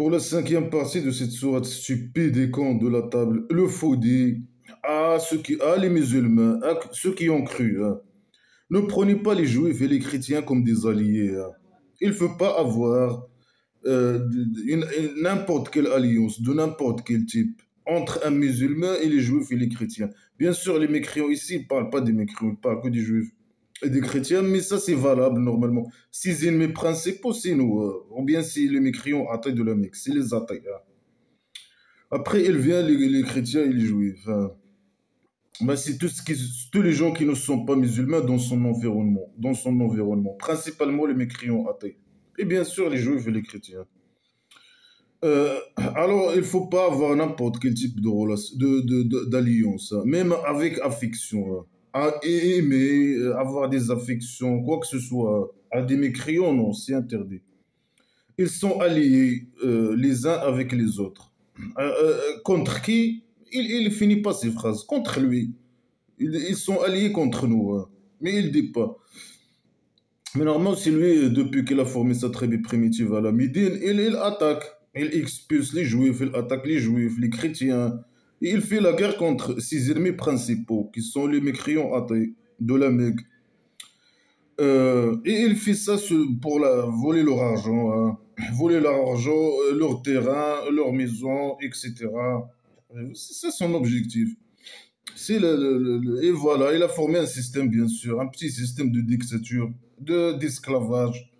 Pour la cinquième partie de cette sourate stupide et con de la table, le faut dire à les musulmans, à ceux qui ont cru, hein. Ne prenez pas les juifs et les chrétiens comme des alliés, hein. Il ne faut pas avoir n'importe quelle alliance, de n'importe quel type, entre un musulman et les juifs et les chrétiens. Bien sûr, les mécréants ici ne parlent pas des mécréants, ils parlent que des juifs et des chrétiens, mais ça c'est valable normalement. Six ennemis principaux, c'est nous, ou bien si les mécréants attaquent de la Mecque, c'est les attaques, hein. Après, il vient les chrétiens et les juifs, hein. Ben, c'est tous les gens qui ne sont pas musulmans dans son environnement, principalement les mécréants athées. Et bien sûr, les juifs et les chrétiens. Alors, il ne faut pas avoir n'importe quel type de relation, d'alliance, hein, même avec affection, hein. Aimer, avoir des affections, quoi que ce soit, à des mécréants, non, c'est interdit. Ils sont alliés les uns avec les autres. Contre qui? Il finit pas ses phrases. Contre lui. Ils sont alliés contre nous, hein. Mais il dit pas. Mais normalement, c'est lui, depuis qu'il a formé sa tribu primitive à la Médine, il attaque. Il expulse les juifs, il attaque les juifs, les chrétiens. Et il fait la guerre contre ses ennemis principaux, qui sont les mécréants athées de la Mecque. Et il fait ça pour voler leur argent, hein. Voler leur argent, leur terrain, leur maison, etc. C'est ça son objectif. Et voilà, il a formé un système, bien sûr, un petit système de dictature, d'esclavage.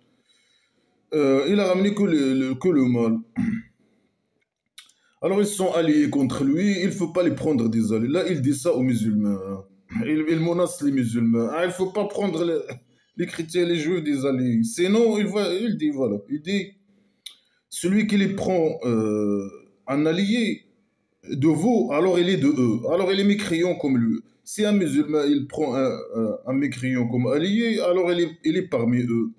Il a ramené que le mal. Alors ils sont alliés contre lui, il ne faut pas les prendre des alliés. Là, il dit ça aux musulmans, hein. Il menace les musulmans. Ah, il ne faut pas prendre les chrétiens et les juifs des alliés. Sinon, il dit, voilà, il dit, celui qui les prend en allié de vous, alors il est de eux. Alors il est mécréant comme lui. Si un musulman, il prend un mécréant comme allié, alors il est parmi eux.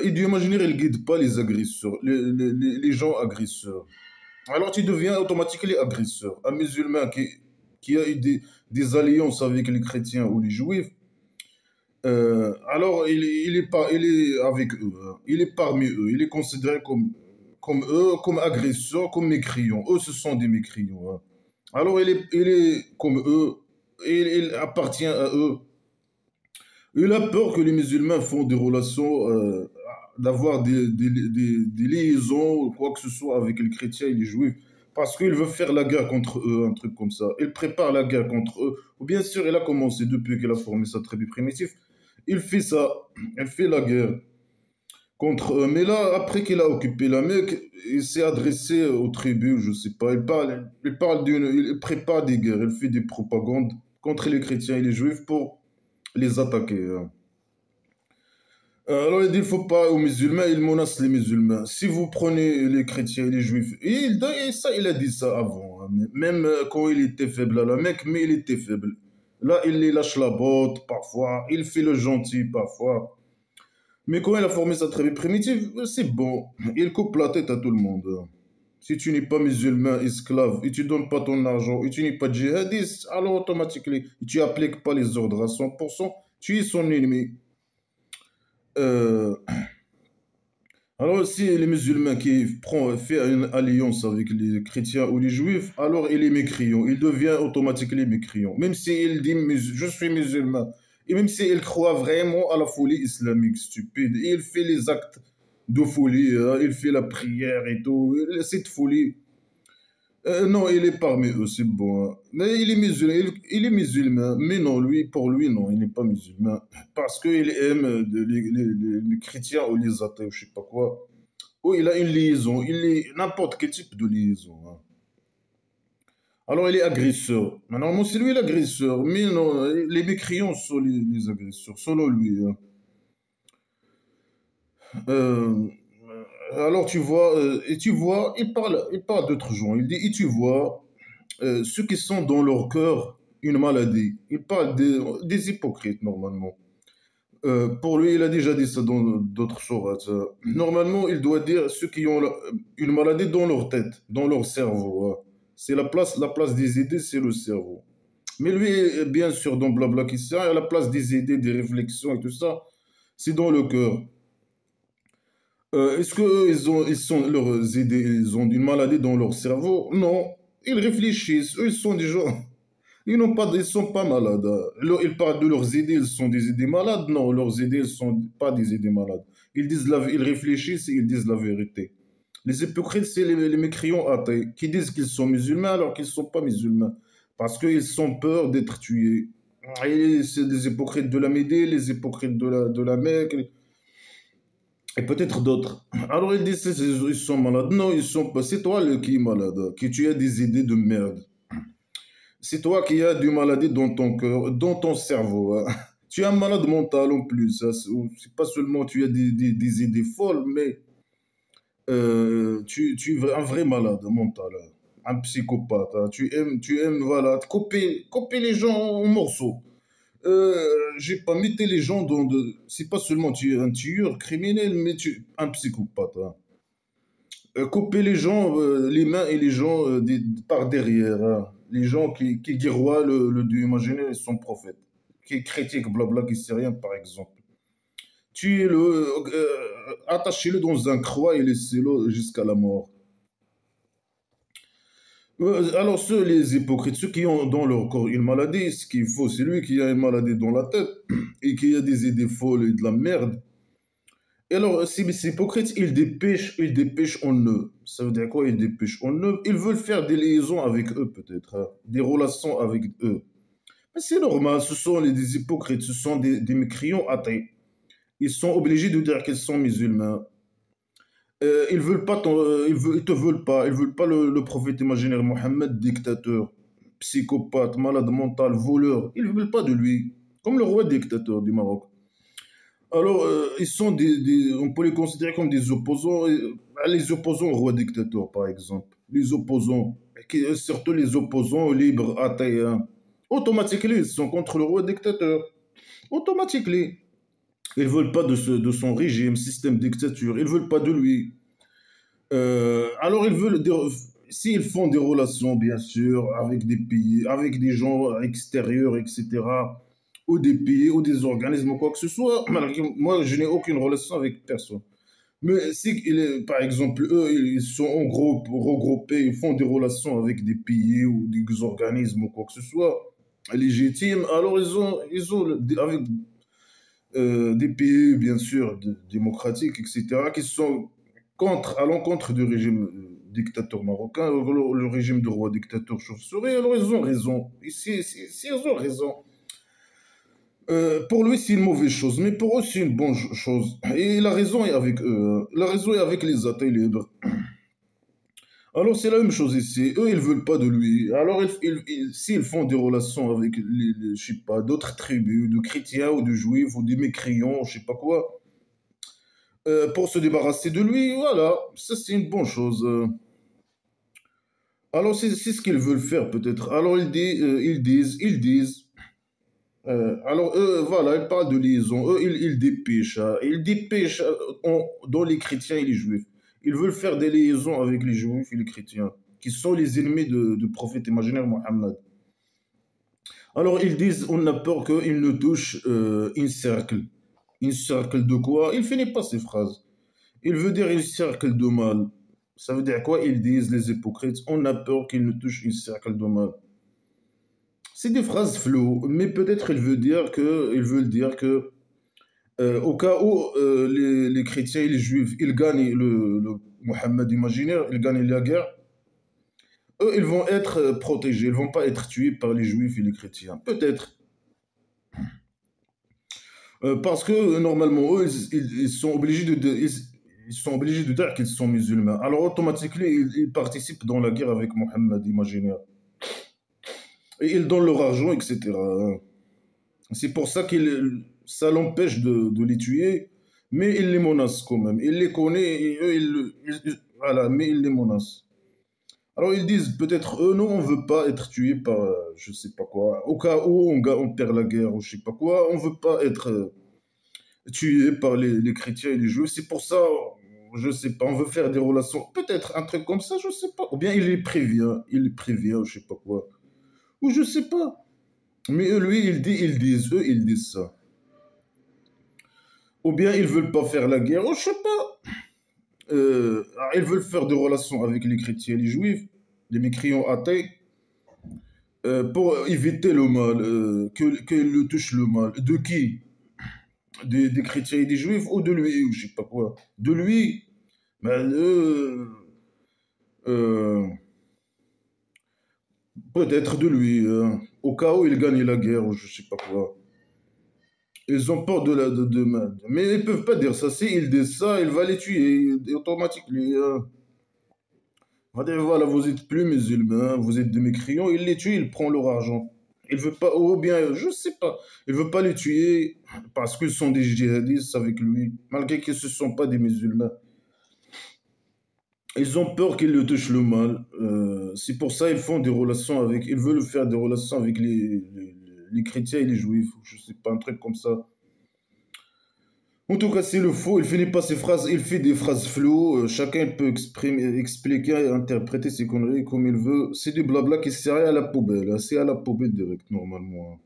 Et Dieu imaginaire, il ne guide pas les agresseurs, les gens agresseurs. Alors tu deviens automatiquement agresseur. Un musulman qui a eu des alliances avec les chrétiens ou les juifs, alors il est avec eux, hein. Il est parmi eux. Il est considéré comme eux, comme agresseur, comme mécréant. Eux, ce sont des mécréants, hein. Alors il est comme eux, et il appartient à eux. Il a peur que les musulmans font des relations, d'avoir des liaisons ou quoi que ce soit avec les chrétiens et les juifs, parce qu'il veut faire la guerre contre eux, un truc comme ça. Il prépare la guerre contre eux. Ou bien sûr, il a commencé depuis qu'il a formé sa tribu primitive. Il fait ça, il fait la guerre contre eux. Mais là, après qu'il a occupé la Mecque, il s'est adressé aux tribus, je sais pas. Il prépare des guerres, il fait des propagandes contre les chrétiens et les juifs pour les attaquer, hein. Alors il dit, il ne faut pas aux musulmans, il menace les musulmans. Si vous prenez les chrétiens et les juifs, et ça, il a dit ça avant, hein, même quand il était faible à la Mecque, mais il était faible. Là, il les lâche la botte parfois, il fait le gentil parfois. Mais quand il a formé sa tribu primitive, c'est bon. Il coupe la tête à tout le monde, hein. Si tu n'es pas musulman, esclave, et tu ne donnes pas ton argent, et tu n'es pas djihadiste, alors automatiquement, tu n'appliques pas les ordres à 100%, tu es son ennemi. Euh, alors si les musulmans fait une alliance avec les chrétiens ou les juifs, alors il est mécréant, il devient automatiquement mécréant. Même s'il dit je suis musulman, et même s'il croit vraiment à la folie islamique stupide, et il fait les actes de folie, hein, il fait la prière et tout, cette folie. Non, il est parmi eux, c'est bon, hein. Mais il est musulman, mais non, pour lui, non, il n'est pas musulman. Parce qu'il aime les chrétiens ou les athées, ou je sais pas quoi. Ou il a une liaison, n'importe quel type de liaison, hein. Alors il est agresseur. Normalement, c'est lui l'agresseur, mais non, les mécréants sont les agresseurs, selon lui, hein. Euh, alors tu vois, il parle d'autres gens. Il dit, et tu vois, ceux qui sont dans leur cœur une maladie. Il parle des hypocrites, normalement. Pour lui, il a déjà dit ça dans d'autres sourates. Normalement, il doit dire ceux qui ont une maladie dans leur tête, dans leur cerveau, hein. C'est la place des idées, c'est le cerveau. Mais lui, bien sûr, dans Blabla qui sert, à la place des idées, des réflexions et tout ça, c'est dans le cœur. Est-ce que ils sont leurs idées, ils ont une maladie dans leur cerveau? Non. Ils réfléchissent. Eux, ils sont des gens. Ils n'ont pas, ils sont pas malades. Ils parlent de leurs idées, ils sont des idées malades. Non, leurs idées, ils sont pas des idées malades. Ils réfléchissent et ils disent la vérité. Les hypocrites, c'est les mécréants athées qui disent qu'ils sont musulmans alors qu'ils ne sont pas musulmans. Parce qu'ils ont peur d'être tués. Et c'est des hypocrites de la Médée, les hypocrites de la Mecque, et peut-être d'autres. Alors ils disent ils sont malades. Non, ils sont pas. C'est toi qui es malade, qui tu as des idées de merde. C'est toi qui as du maladie dans ton cœur, dans ton cerveau, hein. Tu es un malade mental en plus, hein. C'est pas seulement tu as des idées folles, mais tu es un vrai malade mental, hein. Un psychopathe, hein. Tu aimes voilà, couper les gens en morceaux. Euh, j'ai pas mis les gens dans de. C'est pas seulement tu es un tueur criminel, mais tu es un psychopathe, hein. Couper les gens, les mains et les gens par derrière, hein. Les gens qui guerroient le Dieu imaginaire et son prophète, qui critiquent blabla, qui sait rien, par exemple. Tuez-le, attachez-le dans un croix et laissez-le jusqu'à la mort. Alors, ceux, les hypocrites, ceux qui ont dans leur corps une maladie, ce qu'il faut, c'est lui qui a une maladie dans la tête et qui a des idées folles et de la merde. Et alors, ces hypocrites, ils dépêchent en eux. Ça veut dire quoi, ils dépêchent en eux? Ils veulent faire des liaisons avec eux, peut-être, hein, des relations avec eux. Mais c'est normal, ce sont des hypocrites, ce sont des mécréants athées. Ils sont obligés de dire qu'ils sont musulmans. Ils veulent pas, ils te veulent pas le prophète imaginaire Mohammed, dictateur, psychopathe, malade mental, voleur. Ils veulent pas de lui, comme le roi dictateur du Maroc. Alors, ils sont on peut les considérer comme des opposants, les opposants au roi dictateur, par exemple. Les opposants, surtout les opposants libres, athées, hein. Automatiquement, ils sont contre le roi dictateur. Automatiquement. Ils veulent pas de son régime, système dictature. Ils veulent pas de lui. Alors, s'ils font des relations, bien sûr, avec des pays, avec des gens extérieurs, etc., ou des pays, ou des organismes, ou quoi que ce soit, moi, je n'ai aucune relation avec personne. Mais si, par exemple, eux, ils sont en groupe, regroupés, ils font des relations avec des pays ou des organismes ou quoi que ce soit, légitimes, alors avec des pays, bien sûr, démocratiques, etc., qui sont à l'encontre du régime dictateur marocain, le régime de roi dictateur chauve-souris, alors ils ont raison. Si ils ont raison. Pour lui, c'est une mauvaise chose, mais pour eux, c'est une bonne chose. Et la raison est avec eux, hein. La raison est avec les athées libres. Alors, c'est la même chose ici. Eux, ils veulent pas de lui. Alors, s'ils font des relations avec, je sais pas, d'autres tribus, de chrétiens ou de juifs ou des mécréants, je sais pas quoi, pour se débarrasser de lui, voilà, ça, c'est une bonne chose. Alors, c'est ce qu'ils veulent faire, peut-être. Alors, ils disent. Alors, eux, voilà, ils parlent de liaison. Eux, ils dépêchent, hein. Ils dépêchent dans les chrétiens et les juifs. Ils veulent faire des liaisons avec les juifs et les chrétiens, qui sont les ennemis du prophète imaginaire Mohammed. Alors, ils disent, on a peur qu'ils nous touchent une cercle. Une cercle de quoi? Il finit pas ces phrases. Il veut dire une cercle de mal. Ça veut dire quoi? Ils disent, les hypocrites, on a peur qu'ils nous touchent une cercle de mal. C'est des phrases floues, mais peut-être ils veulent dire que au cas où les chrétiens et les juifs ils gagnent le Mohammed imaginaire, ils gagnent la guerre, eux ils vont être protégés, ils vont pas être tués par les juifs et les chrétiens. Peut-être. Parce que normalement eux ils sont obligés ils sont obligés de dire qu'ils sont musulmans. Alors automatiquement ils participent dans la guerre avec Mohammed imaginaire. Et ils donnent leur argent, etc. C'est pour ça ça l'empêche de les tuer, mais il les menace quand même. Il les connaît et eux, voilà, mais il les menace. Alors ils disent peut-être eux, non, on veut pas être tué par, je sais pas quoi. Au cas où on perd la guerre ou je sais pas quoi, on veut pas être tué par les chrétiens et les juifs. C'est pour ça, je sais pas, on veut faire des relations. Peut-être un truc comme ça, je sais pas. Ou bien il les prévient, ou je sais pas quoi. Ou je sais pas. Mais lui, eux, ils disent ça. Ou bien ils veulent pas faire la guerre, ou je sais pas. Ils veulent faire des relations avec les chrétiens et les juifs, les mécréants athées, pour éviter le mal, qu'ils le touchent le mal. De qui? Des chrétiens et des juifs ou de lui, ou je sais pas quoi. De lui, ben, euh, peut-être de lui, au cas où il gagne la guerre ou je sais pas quoi. Ils ont peur mais ils peuvent pas dire ça. Si ils disent ça, il va les tuer automatiquement. On va dire, voilà, vous êtes plus musulmans, vous êtes des mécréants, il les tue, il prend leur argent. Il veut pas, ou bien, je sais pas, il veut pas les tuer parce qu'ils sont des djihadistes avec lui, malgré qu'ils ne sont pas des musulmans. Ils ont peur qu'il le touche le mal. C'est pour ça qu'ils font des relations avec, ils veulent faire des relations avec les chrétiens et les juifs, je sais pas, un truc comme ça. En tout cas, c'est le faux. Il finit pas ses phrases, il fait des phrases floues. Chacun peut expliquer et interpréter ses conneries comme il veut. C'est du blabla qui sert à la poubelle, hein. C'est à la poubelle direct, normalement.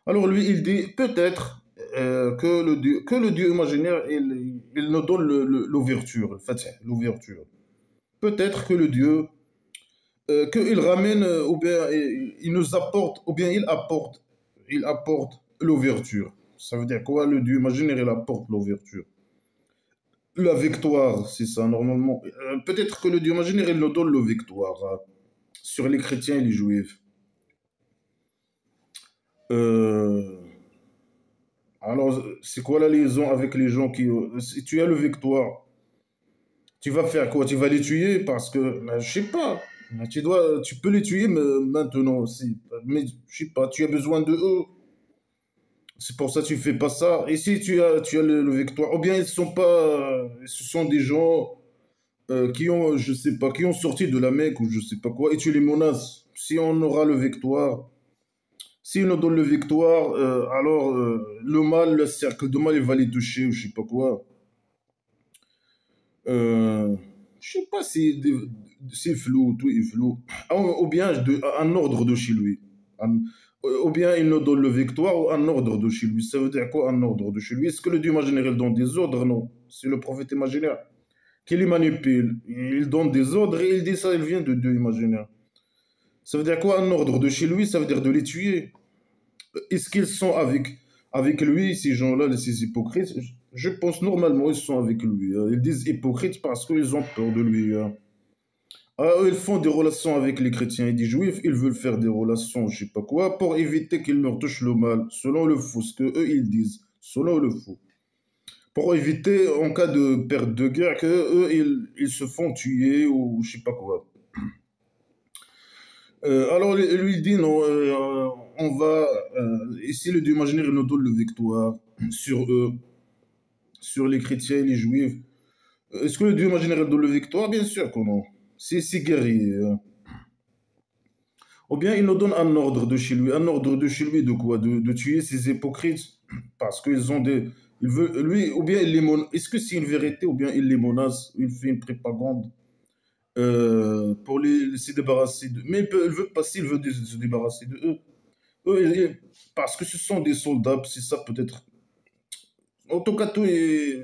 Alors lui, il dit peut-être que le Dieu imaginaire, il nous donne l'ouverture, en fait, l'ouverture. Peut-être que le Dieu, qu'il ramène, ou bien il nous apporte, ou bien il apporte l'ouverture. Ça veut dire quoi? Le Dieu imaginaire, il apporte l'ouverture. La victoire, c'est ça, normalement. Peut-être que le Dieu imaginaire, il nous donne la victoire sur les chrétiens et les juifs. Euh, alors, c'est quoi la liaison avec les gens qui... si tu as le victoire, tu vas faire quoi? Tu vas les tuer parce que, je sais pas, tu peux les tuer maintenant aussi. Mais je sais pas, tu as besoin de eux. C'est pour ça que tu fais pas ça. Et si tu as le victoire, ou bien ils sont pas, ce sont des gens qui ont, je sais pas, qui ont sorti de la Mecque ou je sais pas quoi, et tu les menaces. Si on aura le victoire, s'ils nous donnent le victoire, alors le mal, le cercle de mal, il va les toucher ou je sais pas quoi. Euh, je sais pas si c'est flou, tout est flou. Ou bien un ordre de chez lui. Ou bien il nous donne le victoire ou un ordre de chez lui. Ça veut dire quoi un ordre de chez lui? Est-ce que le Dieu imaginaire il donne des ordres? Non. C'est le prophète imaginaire qui les manipule. Il donne des ordres et il dit ça, il vient de Dieu imaginaire. Ça veut dire quoi un ordre de chez lui? Ça veut dire de les tuer. Est-ce qu'ils sont avec lui, ces gens-là, ces hypocrites? Je pense normalement ils sont avec lui, hein. Ils disent hypocrites parce qu'ils ont peur de lui, hein. Ils font des relations avec les chrétiens et les juifs, ils veulent faire des relations, je sais pas quoi, pour éviter qu'ils leur touchent le mal, selon le fou, ce que eux ils disent, selon le fou. Pour éviter, en cas de perte de guerre, que eux ils se font tuer ou je sais pas quoi. Alors lui il dit non, on va essayer de imaginer une autre victoire sur eux, sur les chrétiens et les juifs. Est-ce que le Dieu imaginaire donne le victoire? Bien sûr que non. C'est guerrier, hein. Ou bien il nous donne un ordre de chez lui. Un ordre de chez lui de quoi? De tuer ces hypocrites parce qu'ils ont des... Il veut, lui, ou bien il les menace. Est-ce que c'est une vérité ou bien il les menace? Il fait une propagande pour se débarrasser de... Mais il veut pas s'il veut se débarrasser de eux. Parce que ce sont des soldats, c'est ça peut-être. En tout cas,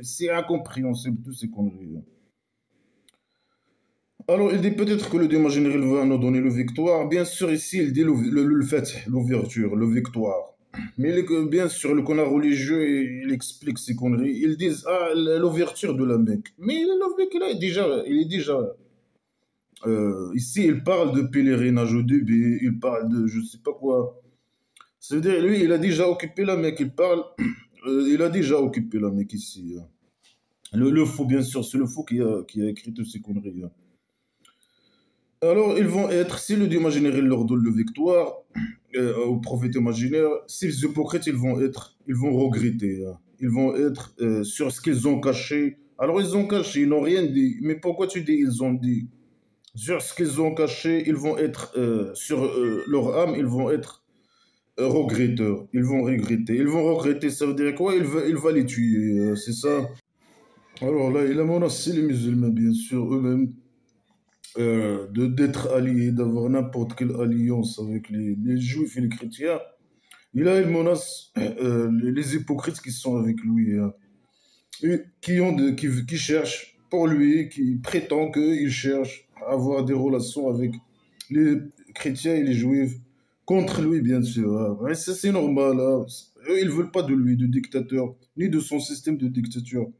c'est incompréhensible, tous ces conneries, hein. Alors, il dit peut-être que le démon général va nous donner le victoire. Bien sûr, ici, il dit le fait, l'ouverture, le victoire. Mais bien sûr, le connard religieux, il explique ces conneries. Ils disent, ah, l'ouverture de la Mecque. Mais la Mecque, là, il est déjà... ici, il parle de pèlerinage au début, il parle de je sais pas quoi. Ça veut dire, lui, il a déjà occupé la Mecque. Il parle, il a déjà occupé la Mecque ici, hein. Le faux, bien sûr, c'est le faux qui a écrit toutes ces conneries, hein. Alors, ils vont être, si le Dieu imaginaire il leur donne le victoire, au prophète imaginaire, ces hypocrites, ils vont regretter, hein. Ils vont être sur ce qu'ils ont caché. Alors, ils ont caché, ils n'ont rien dit. Mais pourquoi tu dis ils ont dit? Sur ce qu'ils ont caché, ils vont être, sur leur âme, ils vont être regretteurs. Ils vont regretter. Ils vont regretter, ça veut dire quoi? Il va les tuer, c'est ça. Alors là, il a menacé les musulmans, bien sûr, eux-mêmes, d'être alliés, d'avoir n'importe quelle alliance avec les juifs et les chrétiens. Il menace les hypocrites qui sont avec lui, hein, et qui cherchent pour lui, qui prétend qu'il cherche à avoir des relations avec les chrétiens et les juifs, contre lui, bien sûr. Hein. Mais ça, c'est normal. Hein. Eux, ils ne veulent pas de lui, de dictateur, ni de son système de dictature,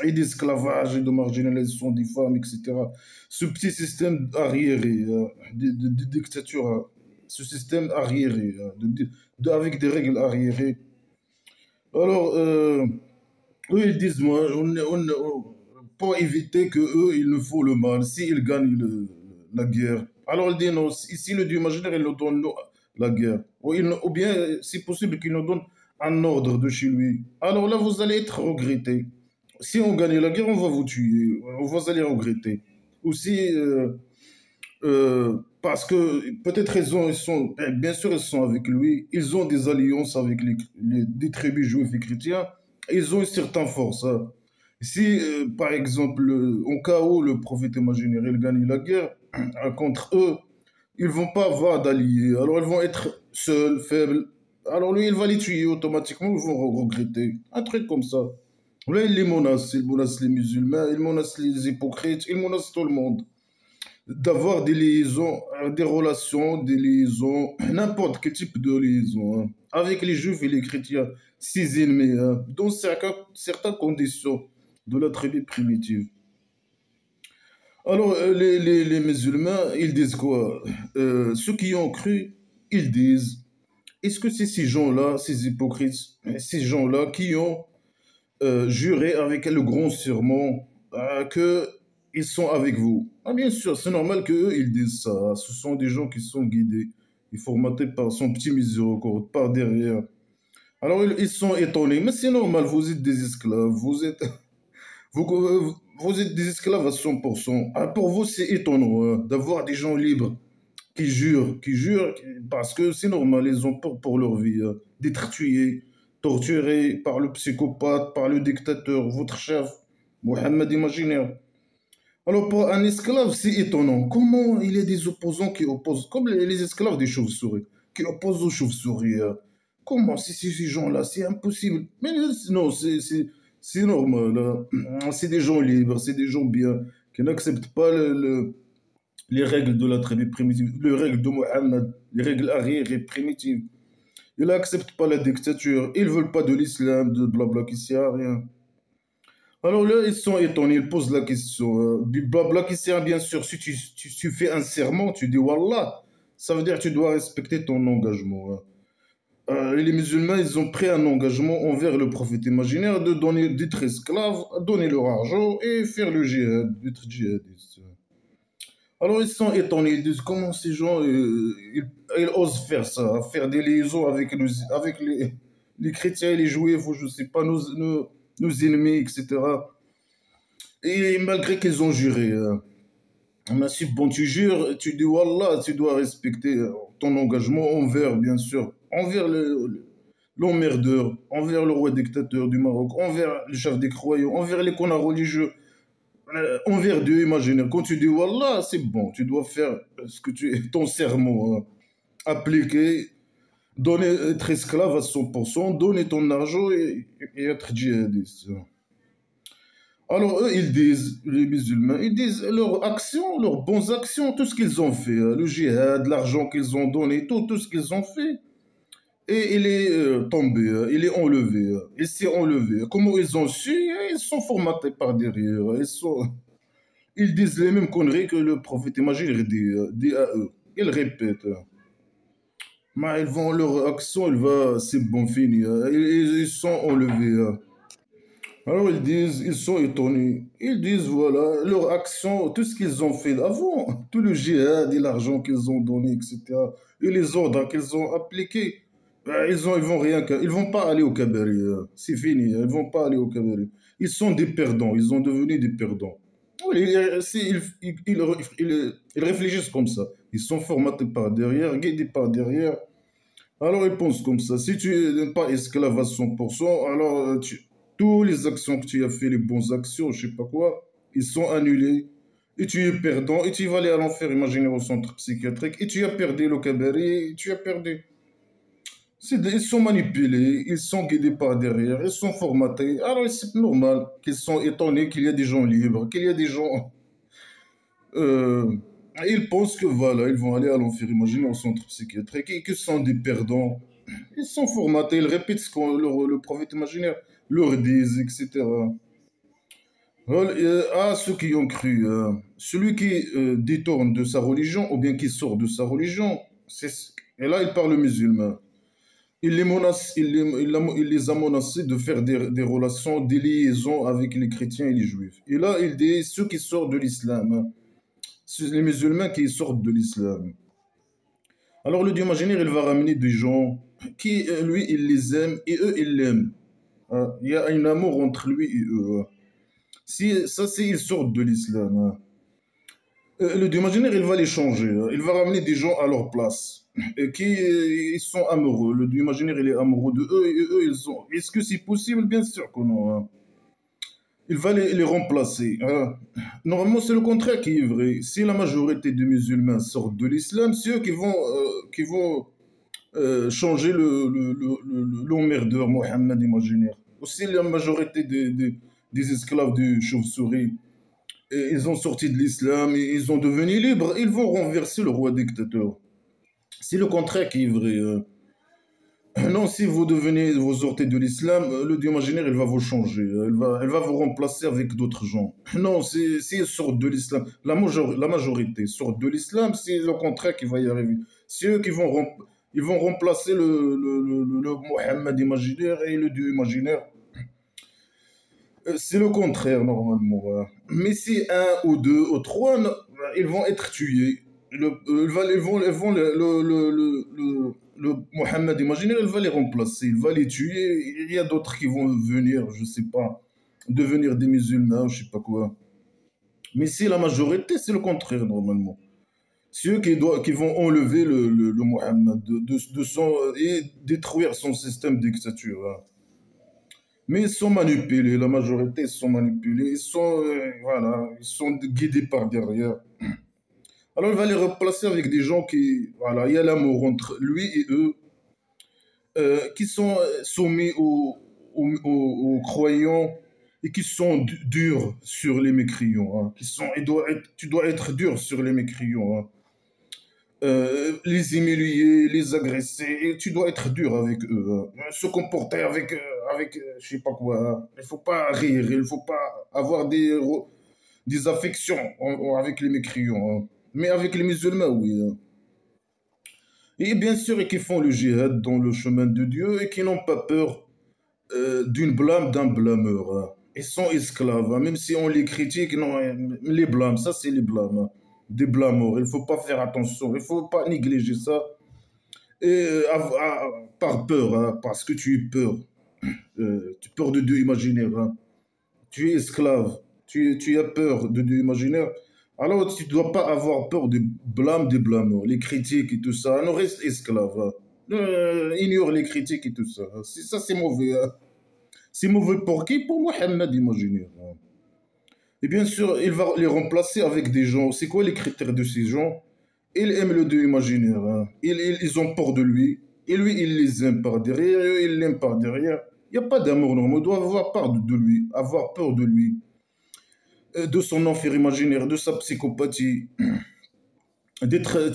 et d'esclavage et de marginalisation des femmes, etc. Ce petit système arriéré de dictature, hein, ce système arriéré, hein, avec des règles arriérées. Alors, eux, ils disent, moi, pour éviter que eux, ils nous font le mal, s'ils gagnent la guerre. Alors, ils disent, non, si le Dieu imaginaire, il nous donne la guerre. Ou bien, c'est possible qu'il nous donne un ordre de chez lui. Alors là, vous allez être regretté. Si on gagne la guerre, on va vous tuer. Vous allez regretter. Aussi, parce que peut-être ils sont, bien sûr, ils sont avec lui. Ils ont des alliances avec des tribus juifs et chrétiens. Ils ont une certaine force. Hein. Si, par exemple, au cas où le prophète imaginaire il gagne la guerre contre eux, ils vont pas avoir d'alliés. Alors, ils vont être seuls, faibles. Alors, lui, il va les tuer automatiquement. Ils vont regretter. Un truc comme ça. Là, il menace les musulmans, il menace les hypocrites, il menace tout le monde. D'avoir des liaisons, des relations, des liaisons, n'importe quel type de liaison, hein, avec les juifs et les chrétiens, ses ennemis, hein, dans certaines conditions de la tribu primitive. Alors, les musulmans, ils disent quoi? Ceux qui ont cru, ils disent, est-ce que c'est ces gens-là, ces hypocrites, ces gens-là qui ont juré avec le grand serment que ils sont avec vous. Ah, bien sûr, c'est normal qu'eux, ils disent ça. Ce sont des gens qui sont guidés et formatés par son petit miséricorde, par derrière. Alors, ils sont étonnés. Mais c'est normal, vous êtes des esclaves. Vous êtes des esclaves à 100%. Ah, pour vous, c'est étonnant hein, d'avoir des gens libres qui jurent, parce que c'est normal, ils ont peur pour leur vie, hein, d'être tués, torturés par le psychopathe, par le dictateur, votre chef, Mohamed Imaginaire. Alors pour un esclave, c'est étonnant. Comment il y a des opposants qui opposent, comme les esclaves des chauves-souris, qui opposent aux chauves-souris. Hein. Comment ces gens-là, c'est impossible. Mais non, c'est normal. Hein. C'est des gens libres, c'est des gens bien, qui n'acceptent pas les règles de la tribu primitive, les règles de Mohammed, les règles arriérées primitives. Ils n'acceptent pas la dictature, ils ne veulent pas de l'islam, de blabla qui sert à rien. Alors là, ils sont étonnés, ils posent la question. Du blabla qui sert, bien sûr, si tu fais un serment, tu dis Wallah, ça veut dire que tu dois respecter ton engagement. Hein. Les musulmans, ils ont pris un engagement envers le prophète imaginaire de donner d'être esclaves, donner leur argent et faire le djihad, d'être djihadiste. Alors ils sont étonnés, ils disent comment ces gens ils osent faire ça, faire des liaisons avec, avec les chrétiens et les juifs, ou je sais pas, nos ennemis, etc. Et malgré qu'ils ont juré, mais si bon tu jures, tu dis Wallah, tu dois respecter ton engagement envers, bien sûr, envers l'emmerdeur, envers le roi dictateur du Maroc, envers le chef des croyants, envers les connards religieux envers Dieu imaginaire. Quand tu dis Wallah, c'est bon, tu dois faire ton serment, hein, appliquer, donner, être esclave à 100%, donner ton argent et être djihadiste. Alors eux, ils disent, les musulmans, ils disent leurs actions, leurs bonnes actions, tout ce qu'ils ont fait, hein, le djihad, l'argent qu'ils ont donné, tout ce qu'ils ont fait. Et il est tombé, hein, il est enlevé, hein, il s'est enlevé. Comment ils ont su? Ils sont formatés par derrière, ils disent les mêmes conneries que le prophète imaginaire dit à eux. Ils répètent. Mais ils vont, leur action, il va, c'est bon, fini. Hein. Ils sont enlevés. Hein. Alors ils disent, ils sont étonnés. Ils disent, voilà, leur action, tout ce qu'ils ont fait avant, tout le djihad et l'argent qu'ils ont donné, etc. Et les ordres qu'ils ont appliqués, ben, ils vont rien, ils vont pas aller au cabaret. Hein. C'est fini, hein. Ils vont pas aller au cabaret. Ils sont des perdants, ils ont devenu des perdants. Oui, ils réfléchissent comme ça. Ils sont formatés par derrière, guidés par derrière. Alors ils pensent comme ça. Si tu n'es pas esclave à 100%, alors toutes les actions que tu as fait, les bonnes actions, je sais pas quoi, ils sont annulés. Et tu es perdant, et tu vas aller à l'enfer imaginaire au centre psychiatrique, et tu as perdu le cabaret, et tu as perdu. Ils sont manipulés, ils sont guidés par derrière, ils sont formatés. Alors c'est normal qu'ils sont étonnés qu'il y a des gens libres, qu'il y a des gens... euh, ils pensent que voilà, ils vont aller à l'enfer imaginaire au centre psychiatrique et que ce sont des perdants. Ils sont formatés, ils répètent ce que le prophète imaginaire leur dit, etc. Voilà, à ceux qui ont cru, celui qui détourne de sa religion ou bien qui sort de sa religion, et là il parle musulman. Il les, menace, il les a menacés de faire des relations, des liaisons avec les chrétiens et les juifs. Et là, il dit ceux qui sortent de l'islam, hein, c'est les musulmans qui sortent de l'islam. Alors le Dieu imaginaire, il va ramener des gens qui, lui, il les aime et eux, ils l'aiment. Hein. Il y a un amour entre lui et eux. Hein. Si, ça, c'est ils sortent de l'islam. Hein. Le Dieu imaginaire, il va les changer. Hein. Il va ramener des gens à leur place. Et qui ils sont amoureux. Le Dieu imaginaire, il est amoureux de eux et eux, ils sont. Est-ce que c'est possible? Bien sûr que non. Hein. Il va les remplacer. Hein. Normalement, c'est le contraire qui est vrai. Si la majorité des musulmans sortent de l'islam, c'est eux qui vont changer l'emmerdeur Mohammed imaginaire. Aussi, la majorité des esclaves de chauve-souris, ils ont sorti de l'islam, et ils ont devenu libres, ils vont renverser le roi dictateur. C'est le contraire qui est vrai. Non, si vous devenez, vous sortez de l'islam, le Dieu imaginaire, il va vous changer. Elle va vous remplacer avec d'autres gens. Non, si ils sortent de l'islam, la majorité sort de l'islam, c'est le contraire qui va y arriver. C'est eux qui vont, ils vont remplacer le Mohammed imaginaire et le Dieu imaginaire. C'est le contraire, normalement. Mais si un ou deux ou trois, ils vont être tués. Le Mohammed imaginaire, il va les remplacer, il va les tuer. Il y a d'autres qui vont venir, je sais pas, devenir des musulmans, je sais pas quoi. Mais si la majorité, c'est le contraire, normalement. C'est eux qui vont enlever le Mohammed de son, et détruire son système de dictature. Hein. Mais ils sont manipulés, la majorité ils sont manipulés, voilà, ils sont guidés par derrière. Alors il va les replacer avec des gens qui, voilà, il y a l'amour entre lui et eux, qui sont soumis aux croyants et qui sont durs sur les mécréants. Hein, tu dois être dur sur les mécréants. Hein. Les humilier, les agresser, et tu dois être dur avec eux. Hein. Se comporter avec je sais pas quoi. Hein. Il faut pas rire, il faut pas avoir des affections avec les mécréants. Hein. Mais avec les musulmans, oui. Hein. Et bien sûr, et qui font le djihad dans le chemin de Dieu et qui n'ont pas peur d'une blâme d'un blâmeur. Hein. Ils sont esclaves, hein. Même si on les critique, non, les blâmes, ça c'est les blâmes. Hein. Des blâmeurs, il ne faut pas faire attention, il ne faut pas négliger ça. Et par peur, hein, parce que tu es peur. Tu as peur de Dieu imaginaire. Hein. Tu es esclave, tu as peur de Dieu imaginaire. Alors tu ne dois pas avoir peur des blâmes des blâmeurs, les critiques et tout ça. Non, reste esclave. Hein. Ignore les critiques et tout ça. Ça, c'est mauvais. Hein. C'est mauvais pour qui? Pour Mohammed, imaginaire. Hein. Et bien sûr, il va les remplacer avec des gens. C'est quoi les critères de ces gens? Ils aiment le Dieu imaginaire. Hein. Ils ont peur de lui. Et lui, il les aime par derrière. Et eux, ils l'aiment par derrière. Il n'y a pas d'amour normal. On doit avoir peur de lui. Avoir peur de lui. De son enfer imaginaire. De sa psychopathie. Être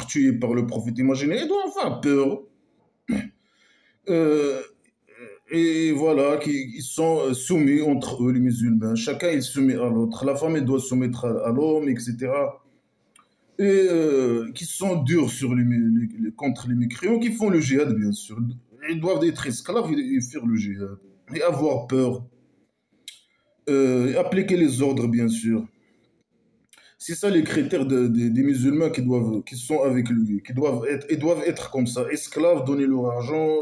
tué par le prophète imaginaire. Il doit avoir peur. Euh, et voilà, ils sont soumis entre eux, les musulmans. Chacun est soumis à l'autre. La femme elle doit soumettre à l'homme, etc. Et qui sont durs contre les mécréants, qui font le djihad, bien sûr. Ils doivent être esclaves et faire le djihad. Et avoir peur. Et appliquer les ordres, bien sûr. C'est ça les critères des musulmans qui sont avec lui, ils doivent être comme ça, esclaves, donner leur argent,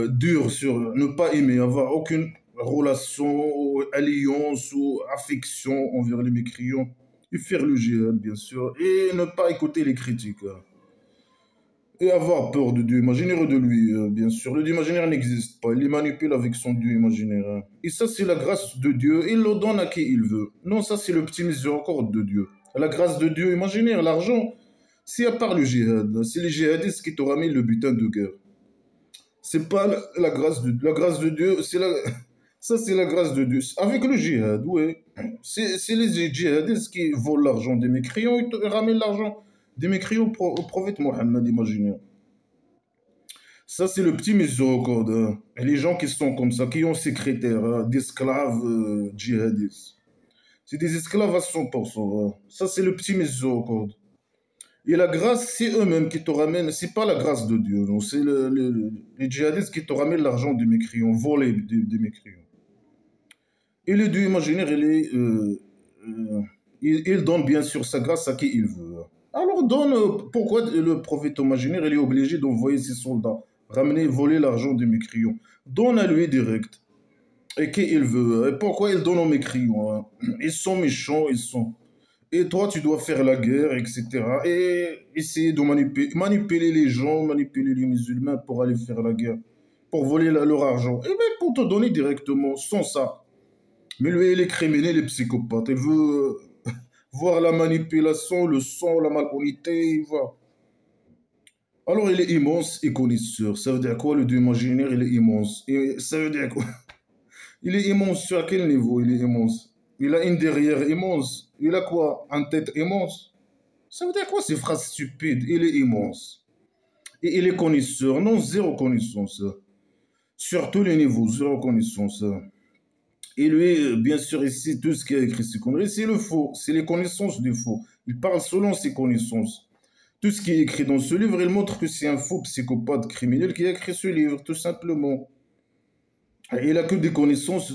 dur sur ne pas aimer, avoir aucune relation, alliance ou affection envers les mécréants, et faire le djihad, bien sûr, et ne pas écouter les critiques. Hein. Et avoir peur de Dieu imaginaire de lui, bien sûr. Le Dieu imaginaire n'existe pas. Il les manipule avec son Dieu imaginaire. Hein. Et ça, c'est la grâce de Dieu. Il le donne à qui il veut. Non, ça, c'est le petit miséricorde de Dieu. La grâce de Dieu imaginaire, l'argent, Si à part le djihad, c'est les djihadistes qui te ramènent le butin de guerre. C'est pas la grâce de Dieu, ça c'est la grâce de Dieu. Avec le djihad, oui. C'est les djihadistes qui volent l'argent des mécréants, ils te ramènent l'argent des mécréants au prophète Mohammed, imaginez. Ça, c'est le petit miséricorde, hein. Et les gens qui sont comme ça, qui ont secrétaires, hein, d'esclaves djihadistes. C'est des esclaves à 100%, hein. Ça, c'est le petit miséricorde. Et la grâce, c'est eux-mêmes qui te ramènent, c'est pas la grâce de Dieu, non, c'est les djihadistes qui te ramènent l'argent des mécréants, volé des mécréants. Et le Dieu imaginaire, il donne bien sûr sa grâce à qui il veut. Alors donne, pourquoi le prophète imaginaire, il est obligé d'envoyer ses soldats, ramener, voler l'argent des mécréants? Donne à lui direct, et qui il veut. Et pourquoi il donne aux mécréants, hein? Ils sont méchants, ils sont... Et toi, tu dois faire la guerre, etc. Et essayer de manipuler les gens, manipuler les musulmans pour aller faire la guerre, pour voler leur argent. Et bien, pour te donner directement, sans ça. Mais lui, il est criminel, il est psychopathe. Il veut voir la manipulation, le sang, la malhonnêteté, il voit. Alors, il est immense et connaisseur. Ça veut dire quoi, le Dieu imaginaire, il est immense. Et ça veut dire quoi? Il est immense sur quel niveau il est immense? Il a une derrière immense. Il a quoi? Un tête immense. Ça veut dire quoi ces phrases stupides? Il est immense. Et il est connaisseur. Non, zéro connaissance. Sur tous les niveaux, zéro connaissance. Et lui, bien sûr, ici, tout ce qu'il a écrit, c'est le faux. C'est les connaissances du faux. Il parle selon ses connaissances. Tout ce qui est écrit dans ce livre, il montre que c'est un faux psychopathe criminel qui a écrit ce livre, tout simplement. Il n'a que des connaissances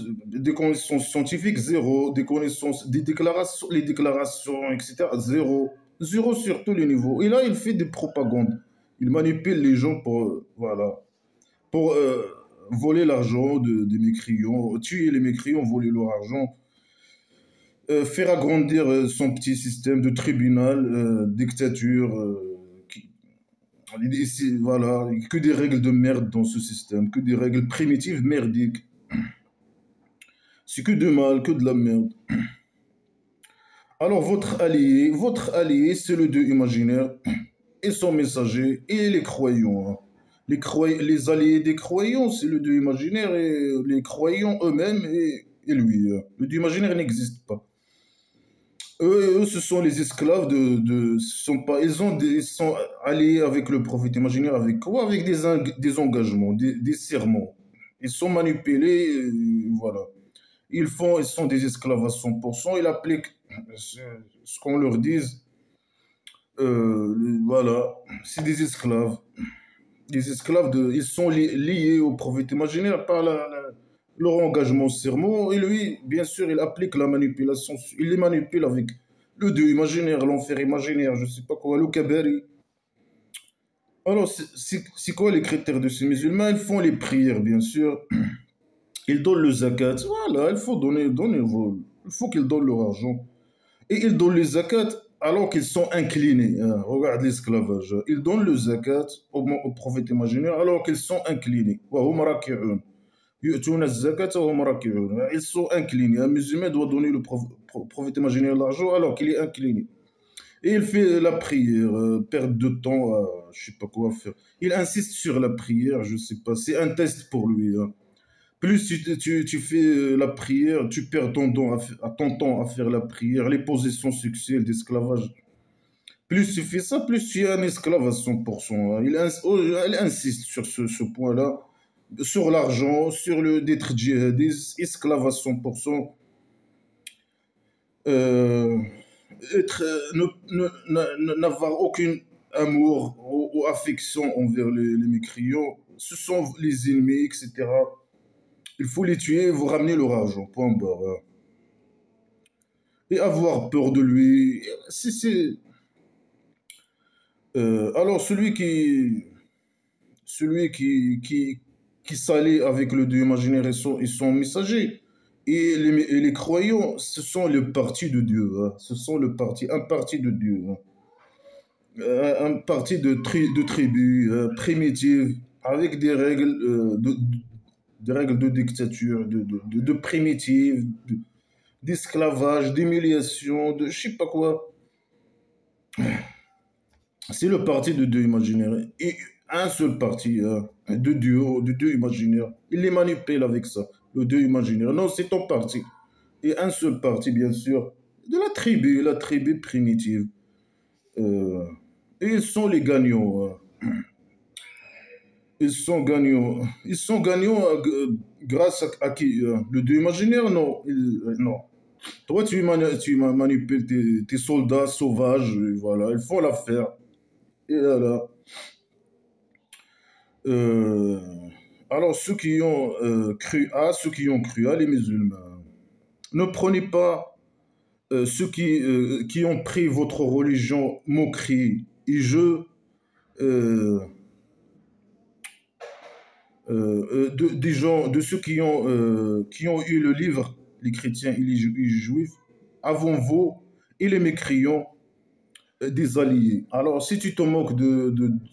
scientifiques, zéro, des connaissances, des déclarations, les déclarations, etc., zéro. Zéro sur tous les niveaux. Et là, il fait des propagandes. Il manipule les gens pour, voilà, pour voler l'argent des mécréants, tuer les mécréants, voler leur argent, faire agrandir son petit système de tribunal, dictature, voilà, que des règles de merde dans ce système, que des règles primitives merdiques. C'est que de mal, que de la merde. Alors votre allié, c'est le Dieu imaginaire et son messager et les croyants, hein. Les alliés des croyants, c'est le Dieu imaginaire et les croyants eux-mêmes et lui, hein. Le Dieu imaginaire n'existe pas. Eux, ce sont les esclaves ce sont pas, ils sont alliés avec le prophète imaginaire, avec quoi? Avec des engagements, des serments. Ils sont manipulés, voilà. Ils sont des esclaves à 100%, ils appliquent ce qu'on leur dise. Voilà, c'est des esclaves. Ils sont liés au prophète imaginaire par leur engagement serment. Et lui, bien sûr, il applique la manipulation. Il les manipule avec le Dieu imaginaire, l'enfer imaginaire, je sais pas quoi, le kabari. Alors, c'est quoi les critères de ces musulmans? Ils font les prières, bien sûr. Ils donnent le zakat. Voilà, il faut il faut qu'ils donnent leur argent. Et ils donnent le zakat alors qu'ils sont inclinés, hein. Regarde l'esclavage. Ils donnent le zakat au prophète imaginaire alors qu'ils sont inclinés. وهم راكعون. يؤتون الزكاة وهم راكعون. Ils sont inclinés. Un musulman doit donner le prophète imaginaire l'argent alors qu'il est incliné. Et il fait la prière, perte de temps, je sais pas quoi faire. Il insiste sur la prière, je sais pas. C'est un test pour lui, hein. Plus tu fais la prière, tu perds ton temps à faire la prière, les positions sexuelles d'esclavage. Plus tu fais ça, plus tu es un esclave à 100%, hein. Elle insiste sur ce point-là, sur l'argent, sur le d'être djihadiste, esclave à 100%. Euh, N'avoir aucun amour ou affection envers les mécréants, ce sont les ennemis, etc. Il faut les tuer et vous ramener leur argent, point barre. Et avoir peur de lui. Alors celui qui s'allie avec le Dieu imaginaire et son messager, et les croyants, ce sont le parti de Dieu, hein. Ce sont un parti de Dieu, hein. Un parti de tribu primitive, avec des règles de dictature, de primitive, d'esclavage, d'humiliation, de je sais pas quoi. C'est le parti de Dieu imaginaire. Et un seul parti de Dieu imaginaire. Il les manipule avec ça, le Dieu imaginaire. Non, c'est ton parti. Et un seul parti, bien sûr, de la tribu primitive. Euh, et ils sont les gagnants. Ils sont gagnants. Ils sont gagnants grâce à qui le Dieu imaginaire? Non. Non. Toi, tu manipules tes soldats sauvages. Et voilà, ils font l'affaire. Et là, là. Euh, alors, ceux qui ont cru à, ceux qui ont cru à, les musulmans, ne prenez pas ceux qui ont pris votre religion moquerie et jeu des gens, de ceux qui ont eu le livre, les chrétiens et les juifs, avant vous et les mécréants des alliés. Alors, si tu te moques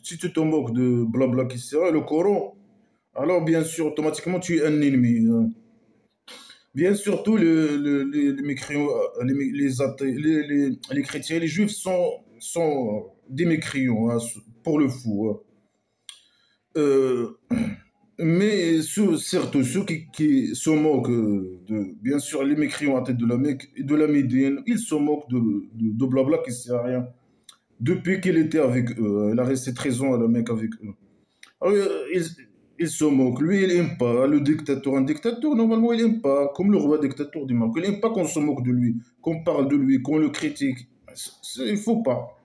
si tu te moques de blabla qui sera le Coran, alors bien sûr, automatiquement, tu es un ennemi, hein. Bien sûr, tous les mécréants, les athées, les chrétiens et les juifs sont des mécréants, hein, pour le fou, hein. Euh, Mais certes, ceux qui se moquent bien sûr, les mécréants à tête de la Mecque et de la Médine, ils se moquent de blabla qui sert à rien. Depuis qu'il était avec eux, il a resté 13 ans à la Mecque avec eux. Alors, il se moque. Lui, il n'aime pas le dictateur. Un dictateur, normalement, il n'aime pas, comme le roi dictateur du Maroc. Il n'aime pas qu'on se moque de lui, qu'on parle de lui, qu'on le critique. Il ne faut pas.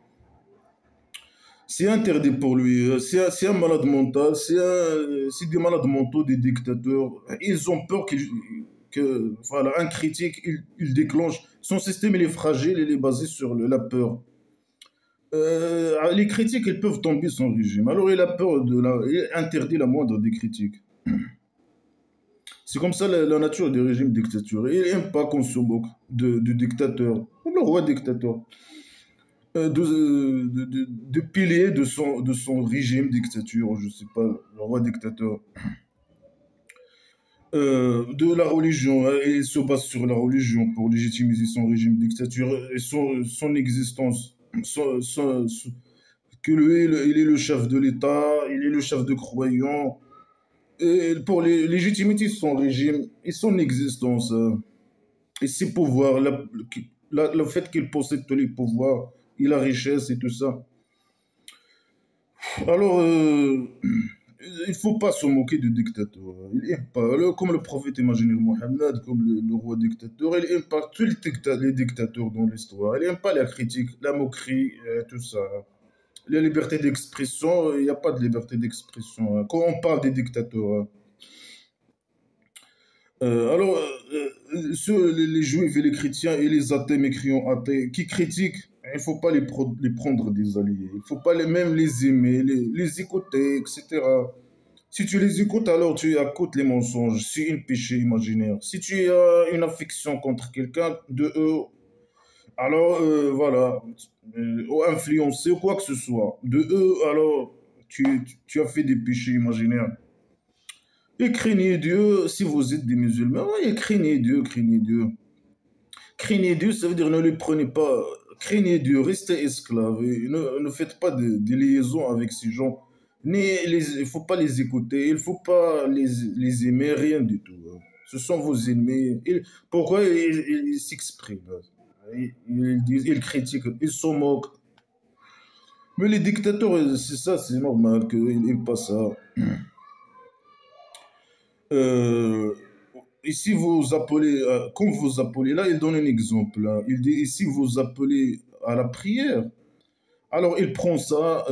C'est interdit pour lui. C'est un malade mental. C'est des malades mentaux, des dictateurs. Ils ont peur voilà, un critique, il déclenche. Son système, il est fragile, il est basé sur la peur. Les critiques, ils peuvent tomber son régime. Alors, il a peur il interdit la moindre des critiques. C'est comme ça la nature des régimes dictatoriaux. Il n'aime pas qu'on se moque du dictateur, le roi dictateur. De pilier de son régime dictature, je sais pas, le roi dictateur, de la religion, hein, et il se base sur la religion pour légitimiser son régime dictature et son existence, que lui, il est le chef de l'État, il est le chef de croyants, et pour légitimiser son régime et son existence, et ses pouvoirs, le fait qu'il possède tous les pouvoirs et la richesse et tout ça. Alors, il ne faut pas se moquer du dictateur. Il aime pas, comme le prophète imaginaire Mohammed, comme le roi dictateur, il n'aime pas tous les dictateurs dans l'histoire. Il n'aime pas la critique, la moquerie, tout ça. La liberté d'expression, il n'y a pas de liberté d'expression, hein. Quand on parle des dictateurs, hein. Alors, les juifs et les chrétiens et les athées, mécréants athées, qui critiquent, il ne faut pas les prendre des alliés. Il ne faut pas même les aimer, les écouter, etc. Si tu les écoutes, alors tu écoutes les mensonges. C'est un péché imaginaire. Si tu as une affection contre quelqu'un de eux, alors voilà, ou influencé ou quoi que ce soit, de eux, alors tu as fait des péchés imaginaires. Et craignez Dieu si vous êtes des musulmans. Oui, craignez Dieu, craignez Dieu. Craignez Dieu, ça veut dire ne le prenez pas. Craignez Dieu, restez esclave. Et ne faites pas de liaison avec ces gens. Il ne faut pas les écouter, il ne faut pas les aimer, rien du tout, hein. Ce sont vos ennemis. Pourquoi ils s'expriment? Ils disent, ils critiquent, ils se moquent. Mais les dictateurs, c'est ça, c'est normal qu'ils n'aiment pas ça. Euh, Ici, vous appelez, comme vous appelez, là, il donne un exemple, là. Il dit, ici, vous appelez à la prière. Alors, il prend ça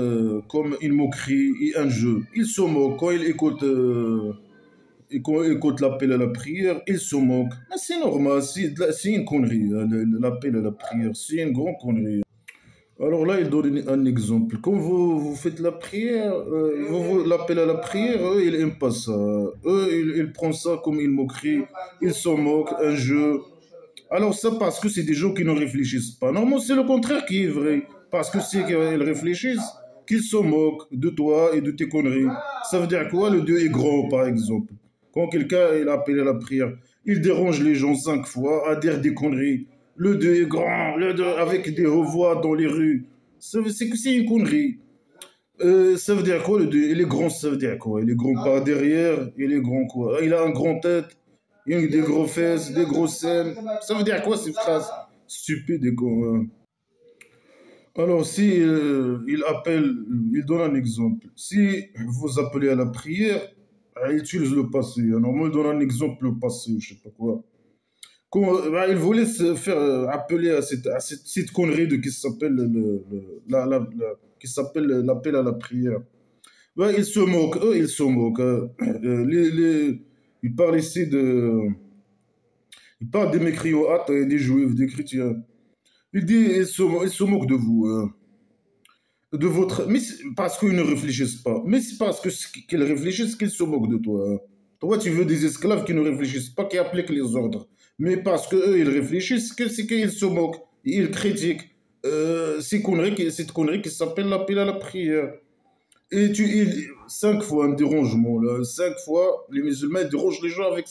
comme une moquerie et un jeu. Il se moque quand il écoute, et quand il écoute l'appel à la prière, il se moque. Mais c'est normal, c'est une connerie, hein, l'appel à la prière, c'est une grande connerie. Alors là, il donne un exemple. Quand vous faites la prière, vous l'appel à la prière, eux, ils n'aiment pas ça. Eux, ils prennent ça comme une moquerie. Ils se moquent, un jeu. Alors ça, parce que c'est des gens qui ne réfléchissent pas. Normalement, c'est le contraire qui est vrai. Parce que c'est qu'ils réfléchissent, qu'ils se moquent de toi et de tes conneries. Ça veut dire quoi? Le Dieu est grand, par exemple. Quand quelqu'un il appelle à la prière, il dérange les gens 5 fois à dire des conneries. Le Dieu est grand, le Dieu avec des voix dans les rues. C'est que c'est une connerie. Ça veut dire quoi le Dieu? Il est grand, ça veut dire quoi? Il est grand par derrière, il est grand quoi? Il a un grand tête, il a des gros fesses, des grosses scènes. Ça veut dire quoi ces phrases stupides et quoi? Alors, si il appelle, il donne un exemple. Si vous appelez à la prière, il utilise le passé. Normalement, il donne un exemple le passé, je sais pas quoi. Il voulait se faire appeler à cette connerie de qui s'appelle qui s'appelle l'appel à la prière. Ils se moquent, eux, ils se moquent. Ils parlent ici ils parlent des mécréoates, des juifs, des chrétiens. Ils se moquent de vous, de votre, parce qu'ils ne réfléchissent pas. Mais c'est parce qu'ils réfléchissent qu'ils se moquent de toi, hein. Toi, tu veux des esclaves qui ne réfléchissent pas, qui appliquent les ordres. Mais parce qu'eux, ils réfléchissent, c'est qu'ils se moquent, ils critiquent cette connerie qui s'appelle l'appel à la prière. Et 5 fois un dérangement, là. 5 fois, les musulmans ils dérangent les gens avec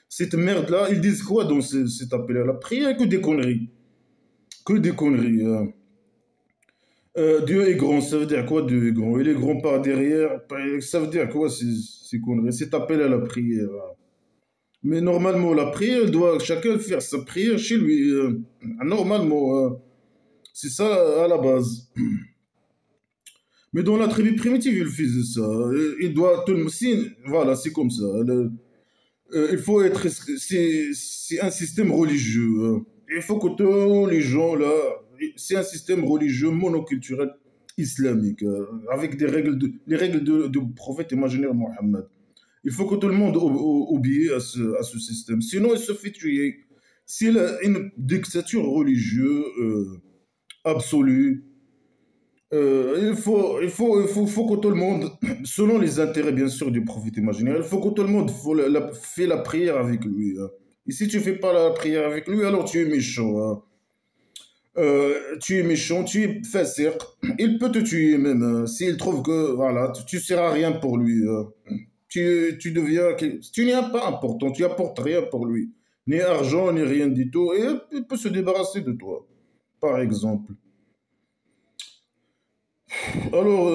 cette merde-là. Ils disent quoi dans cet appel à la prière? Que des conneries. Que des conneries, hein. Dieu est grand, ça veut dire quoi Dieu est grand? Il est grand par derrière, ça veut dire quoi ces conneries? C'est appel à la prière, hein. Mais normalement, la prière, chacun faire sa prière chez lui, normalement, c'est ça à la base. Mais dans la tribu primitive, il faisait ça. Il doit voilà, c'est comme ça. Il faut être, c'est un système religieux, hein. Il faut que tous les gens là, c'est un système religieux monoculturel islamique, avec les règles du prophète imaginaire Mohammed. Il faut que tout le monde obéisse à ce système. Sinon, il se fait tuer. C'est une dictature religieuse absolue. Il faut que tout le monde, selon les intérêts bien sûr du prophète imaginaire, il faut que tout le monde fait la prière avec lui, hein. Et si tu fais pas la prière avec lui, alors tu es méchant, hein. Tu es méchant, tu es facile. Il peut te tuer même, hein, s'il trouve que voilà, tu ne seras rien pour lui, hein. Tu n'es pas important, tu apportes rien pour lui, ni argent, ni rien du tout, et il peut se débarrasser de toi, par exemple. Alors,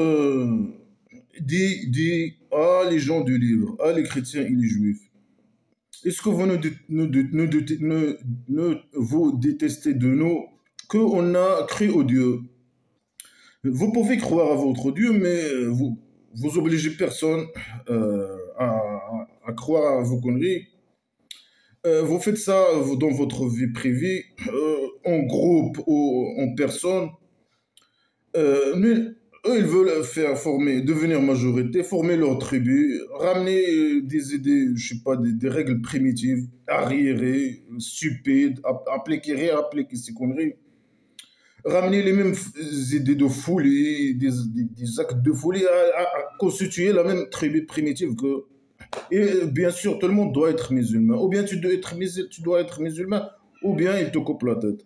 les gens du livre, les chrétiens et les juifs, est-ce que vous ne vous détestez de nous qu'on a cru au Dieu? Vous pouvez croire à votre Dieu, mais vous obligez personne à croire à vos conneries. Vous faites ça dans votre vie privée, en groupe ou en personne. Mais eux, ils veulent faire devenir majorité, former leur tribu, ramener des idées, je sais pas, des règles primitives, arriérées, stupides, appliquer, réappliquer ces conneries, ramener les mêmes idées de folie, des actes de folie, à constituer la même tribu primitive que. Et bien sûr, tout le monde doit être musulman. Ou bien tu dois être musulman, ou bien il te coupe la tête.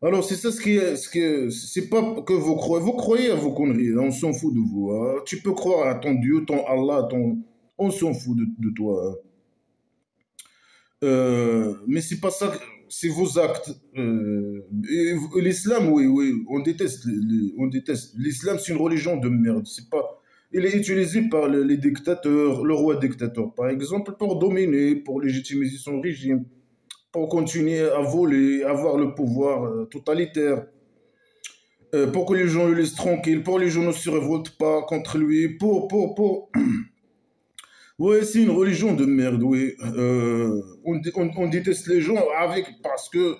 Alors, c'est ça c'est pas que vous croyez à vos conneries, hein, on s'en fout de vous, hein. Tu peux croire à ton Dieu, ton Allah, on s'en fout de toi, hein. Mais c'est pas ça, c'est vos actes. L'islam, oui, oui, on déteste, on déteste. L'islam, c'est une religion de merde. Il est utilisé par les dictateurs, le roi dictateur, par exemple, pour dominer, pour légitimiser son régime, pour continuer à voler, avoir le pouvoir totalitaire, pour que les gens le laissent tranquille, pour que les gens ne se révoltent pas contre lui, Ouais, c'est une religion de merde, oui. On déteste les gens parce que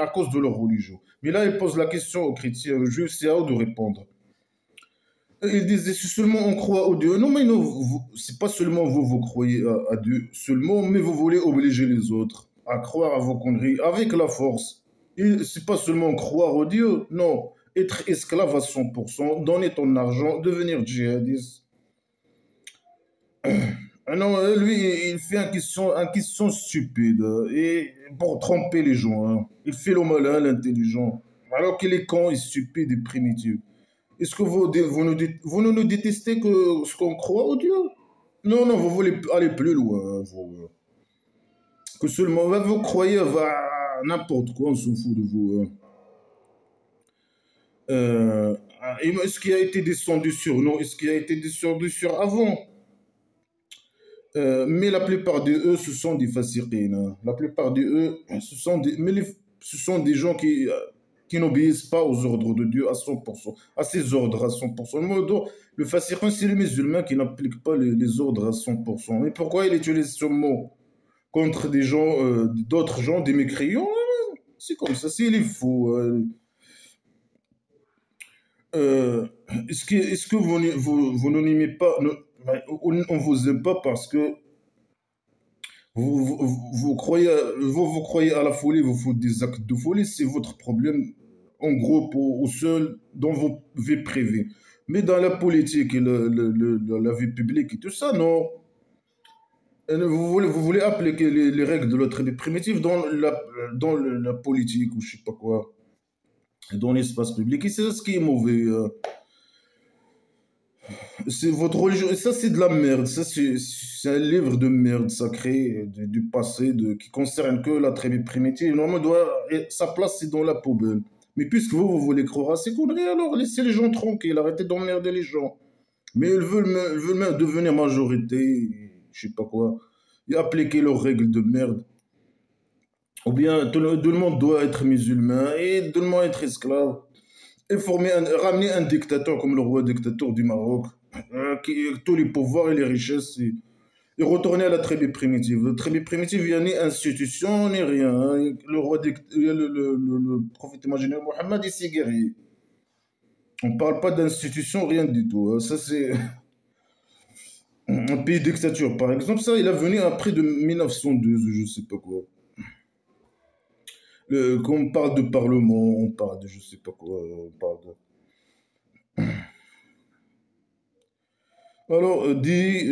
à cause de leur religion. Mais là, ils posent la question aux chrétiens, aux juifs, c'est à eux de répondre. Ils disent, si seulement on croit au Dieu. Non, mais non, c'est pas seulement vous croyez à Dieu seulement, mais vous voulez obliger les autres à croire à vos conneries avec la force. Et c'est pas seulement croire au Dieu, non. Être esclave à 100%, donner ton argent, devenir djihadiste. Ah non, lui, il fait un question stupide, et pour tromper les gens, hein. Il fait le malin, l'intelligent, alors qu'il est con et stupide et primitif. Est-ce que vous ne nous détestez que ce qu'on croit au Dieu? Non, non, vous voulez aller plus loin, hein, que seulement vous croyez à n'importe quoi, on s'en fout de vous, hein. Est-ce qu'il a été descendu sur nous? Est-ce qu'il a été descendu sur avant? Mais la plupart de eux, ce sont des fasiqines. La plupart de eux, ce sont des gens qui n'obéissent pas aux ordres de Dieu à 100%, à ses ordres à 100%. Le fasiqin, c'est les musulmans qui n'appliquent pas les ordres à 100%. Mais pourquoi il utilise ce mot contre des gens, d'autres gens, des mécréants? C'est comme ça, s'il est faux. Euh, est-ce que vous ne l'aimez pas, on ne vous aime pas parce que vous croyez, vous croyez à la folie, vous faites des actes de folie, c'est votre problème, en gros, au seul dans vos vies privées. Mais dans la politique et la vie publique et tout ça, non. Vous voulez appliquer les règles de l'autre vie primitive dans la politique ou je sais pas quoi, dans l'espace public. Et c'est ce qui est mauvais. C'est votre religion. Et ça, c'est de la merde. Ça, c'est un livre de merde sacré du passé qui concerne que la tribu primitive. Normalement, sa place, c'est dans la poubelle. Mais puisque vous voulez croire à ces conneries, alors laissez les gens tranquilles. Arrêtez d'emmerder les gens. Mais ils veulent même devenir majorité, je sais pas quoi, et appliquer leurs règles de merde. Ou bien tout le monde doit être musulman et tout le monde être esclave. Et ramener un dictateur comme le roi dictateur du Maroc, tous les pouvoirs et les richesses, et retourner à la tribu primitive. La tribu primitive, il n'y a ni institution, ni rien, hein. Le prophète imaginaire Mohammed, il s'est guéri. On ne parle pas d'institution, rien du tout, hein. Ça, c'est un pays dictature, par exemple. Ça, il a venu après de 1912, je ne sais pas quoi. Quand on parle de parlement, on parle de je ne sais pas quoi, on parle de... Alors, mais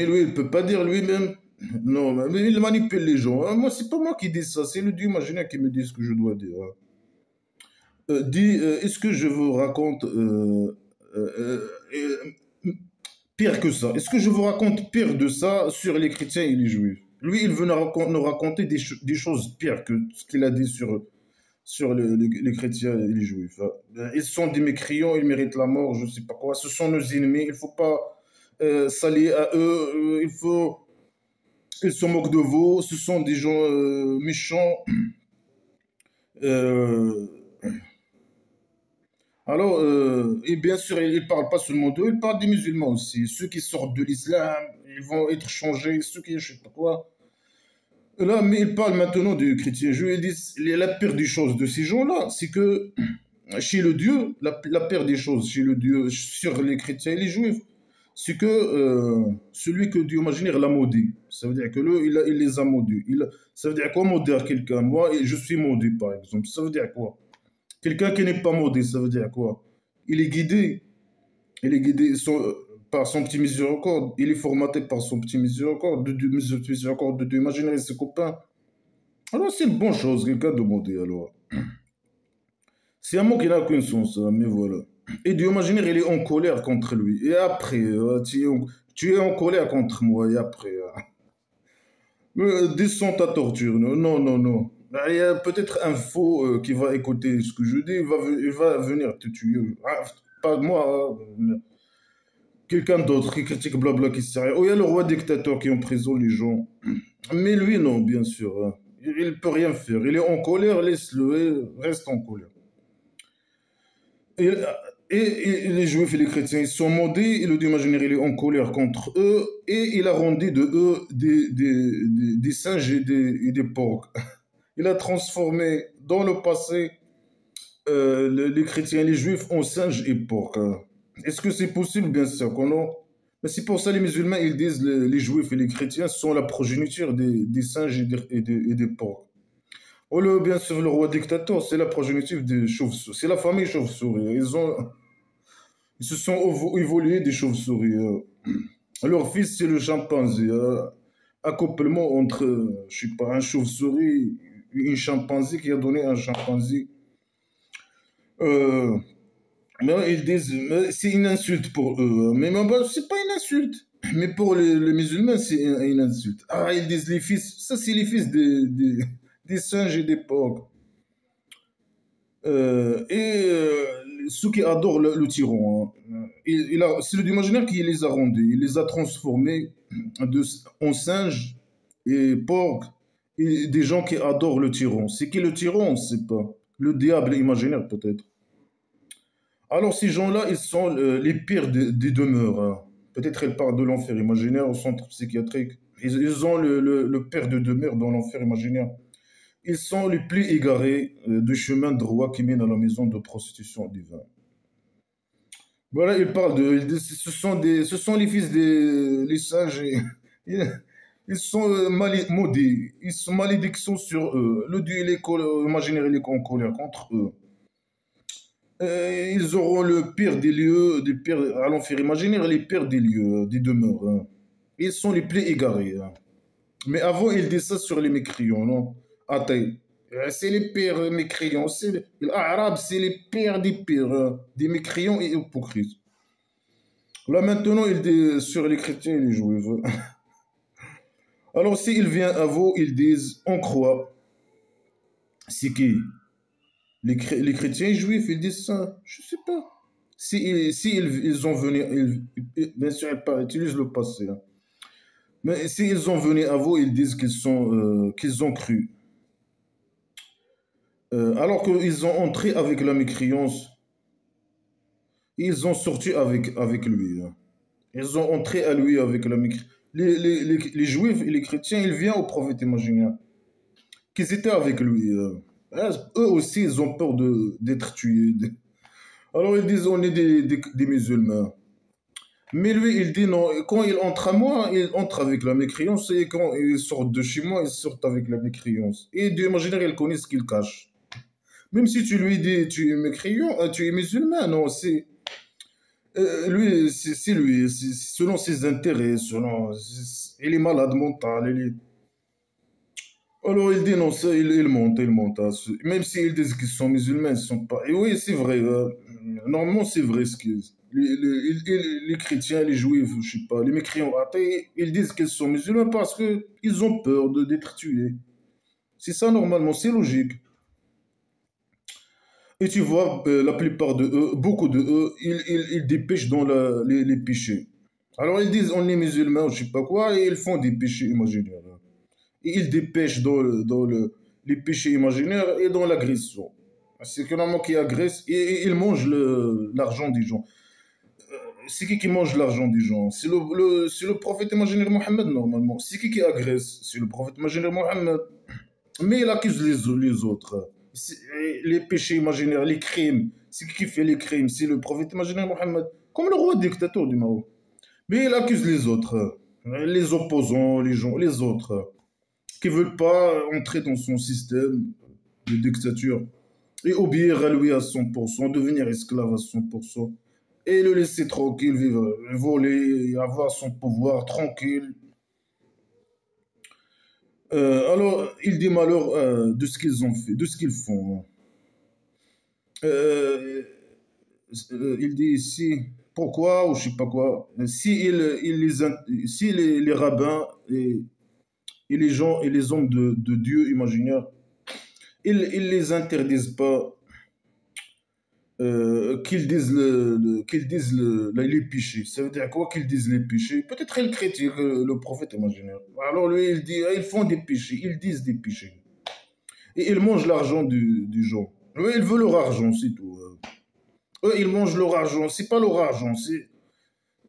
lui, il ne peut pas dire lui-même. Non, mais il manipule les gens, hein. Moi, c'est pas moi qui dis ça, c'est le Dieu imaginaire qui me dit ce que je dois dire, hein. Est-ce que je vous raconte pire que ça? Est-ce que je vous raconte pire de ça sur les chrétiens et les juifs? Lui, il veut nous raconter des choses pires que ce qu'il a dit sur les chrétiens et les juifs, hein. Ils sont des mécréants, ils méritent la mort, je ne sais pas quoi. Ce sont nos ennemis, il ne faut pas s'allier à eux. Ils se moquent de vous, ce sont des gens méchants. Euh, alors, et bien sûr, il ne parle pas seulement d'eux, il parle des musulmans aussi. Ceux qui sortent de l'islam, ils vont être changés, ceux qui, je ne sais pas quoi. Là, mais il parle maintenant des chrétiens juifs. Il dit la pire des choses de ces gens-là, c'est que chez le Dieu, la pire des choses chez le Dieu, sur les chrétiens et les juifs, c'est que celui que Dieu imaginaire l'a maudit. Ça veut dire que lui, il les a maudits. Ça veut dire quoi maudire quelqu'un? Moi, je suis maudit, par exemple. Ça veut dire quoi? Quelqu'un qui n'est pas maudit, ça veut dire quoi? Il est guidé. Il est guidé par son petit miséricorde. Il est formaté par son petit miséricorde, miséricorde de Dieu imaginaire et ses copains. Alors, c'est une bonne chose, quelqu'un de maudit, alors. C'est un mot qui n'a qu'un sens, hein, mais voilà. Et Dieu imaginaire, il est en colère contre lui. Et après, tu es en colère contre moi, et après, descends ta torture. Non, non, non, non. Il y a peut-être un faux qui va écouter ce que je dis, il va venir te tuer. Ah, pas moi, mais quelqu'un d'autre qui critique blabla qui sert à rien. Oh, il y a le roi dictateur qui emprisonne les gens. Mais lui, non, bien sûr, hein. Il ne peut rien faire. Il est en colère, laisse-le, reste en colère. Et, et les juifs et les chrétiens, ils sont maudits, et le Dieu imaginaire, il est en colère contre eux, et il a rendu de eux des singes et des porcs. Il a transformé dans le passé les chrétiens et les juifs en singes et porcs, hein. Est-ce que c'est possible? Bien sûr que non. Mais c'est pour ça les musulmans, ils disent les juifs et les chrétiens sont la progéniture des singes et des porcs. Oh, bien sûr, le roi dictateur, c'est la progéniture des chauves-souris. C'est la famille chauve-souris. Ils se sont évolués des chauves-souris. Leur fils, c'est le chimpanzé. Accouplement entre, je sais pas, un chauve-souris et une chimpanzé qui a donné un chimpanzé. Euh, mais ils disent, mais c'est une insulte pour eux, hein. Mais c'est pas une insulte. Mais pour les musulmans, c'est une insulte. Ah, ils disent les fils, ça c'est les fils des singes et des porcs. Ceux qui adorent le tyran, hein. C'est l'imaginaire qui les a rendus. Il les a transformés de, en singes et porcs et des gens qui adorent le tyran. C'est qui le tyran? On ne sait pas. Le diable imaginaire peut-être. Alors ces gens-là, ils sont les pires des demeures, hein. Peut-être elles parlent de l'enfer imaginaire au centre psychiatrique. Ils ont le père de demeure dans l'enfer imaginaire. Ils sont les plus égarés du chemin droit qui mène à la maison de prostitution divine. Voilà, ce sont les fils des les sages. Ils, ils sont maudits. Ils sont malédictions sur eux. Le dieu, imaginaire, il est en colère contre eux. Ils auront le pire des lieux, des pires, à l'enfer imaginaire, les pires des lieux, des demeures, hein. Ils sont les plus égarés, hein. Mais avant, ils disaient ça sur les mécréants, non? Attends, c'est les pires mécréants. Les Arabes, c'est les pires des pires, hein, des mécréants et hypocrites. Là, maintenant, il dit sur les chrétiens et les juifs. Alors, s'il vient à vous, ils disent, on croit. C'est qui? Les chrétiens et les juifs, ils disent ça. Je sais pas. Si ils ont venu, bien sûr, ils utilisent le passé, hein. Mais s'ils ont venu à vous, ils disent qu'ils ont cru. Alors qu'ils ont entré avec la mécréance, ils ont sorti avec lui, hein. Ils ont entré à lui avec la mécréance. Les juifs et les chrétiens, ils viennent au prophète imaginaire, qu'ils étaient avec lui, eux aussi, ils ont peur d'être tués. Alors ils disent, on est des musulmans. Mais lui, il dit non. Quand il entre à moi, il entre avec la mécréance. Et quand il sort de chez moi, il sort avec la mécréance. Et Dieu imaginaire, il connaît ce qu'il cache. Même si tu lui dis, tu es mécréant, tu es musulman, non, lui, c'est lui, c'est selon ses intérêts, il est malade mental, alors il dit non, ça, il monte, hein. Même s'ils disent qu'ils sont musulmans, ils sont pas. Et oui, c'est vrai, normalement c'est vrai ce qu'ils les chrétiens, les juifs, je sais pas, les mécréants athées, ils disent qu'ils sont musulmans parce qu'ils ont peur d'être tués. C'est ça normalement, c'est logique. Et tu vois, la plupart de eux, beaucoup de eux, ils dépêchent dans les péchés. Alors ils disent on est musulmans, je sais pas quoi, et ils font des péchés imaginaires, hein. Et ils dépêchent les péchés imaginaires et dans l'agression. C'est que normalement qui agresse et ils mangent l'argent des gens. C'est qui mange l'argent des gens? C'est le prophète imaginaire Mohammed normalement. C'est qui agresse? C'est le prophète imaginaire Mohammed. Mais il accuse les autres. Les péchés imaginaires, les crimes. C'est qui fait les crimes? C'est le prophète imaginaire Mohammed. Comme le roi dictateur du Maroc. Mais il accuse les autres. Les opposants, les gens, les autres. Qui ne veulent pas entrer dans son système de dictature. Et obéir à lui à 100%, devenir esclave à 100%. Et le laisser tranquille, vivre, voler, avoir son pouvoir tranquille. Alors, il dit malheur de ce qu'ils ont fait, de ce qu'ils font. Euh, il dit ici, pourquoi, ou je sais pas quoi, si les rabbins et les gens et les hommes de Dieu imaginaires, ils les interdisent pas qu'ils disent, qu'ils disent les péchés. Ça veut dire quoi qu'ils disent les péchés? Peut-être ils critiquent le prophète imaginaire. Alors lui, il dit, ah, ils font des péchés, ils disent des péchés. Et ils mangent l'argent du gens. Eux, ils veulent leur argent, c'est tout. Eux, ils mangent leur argent. C'est pas leur argent,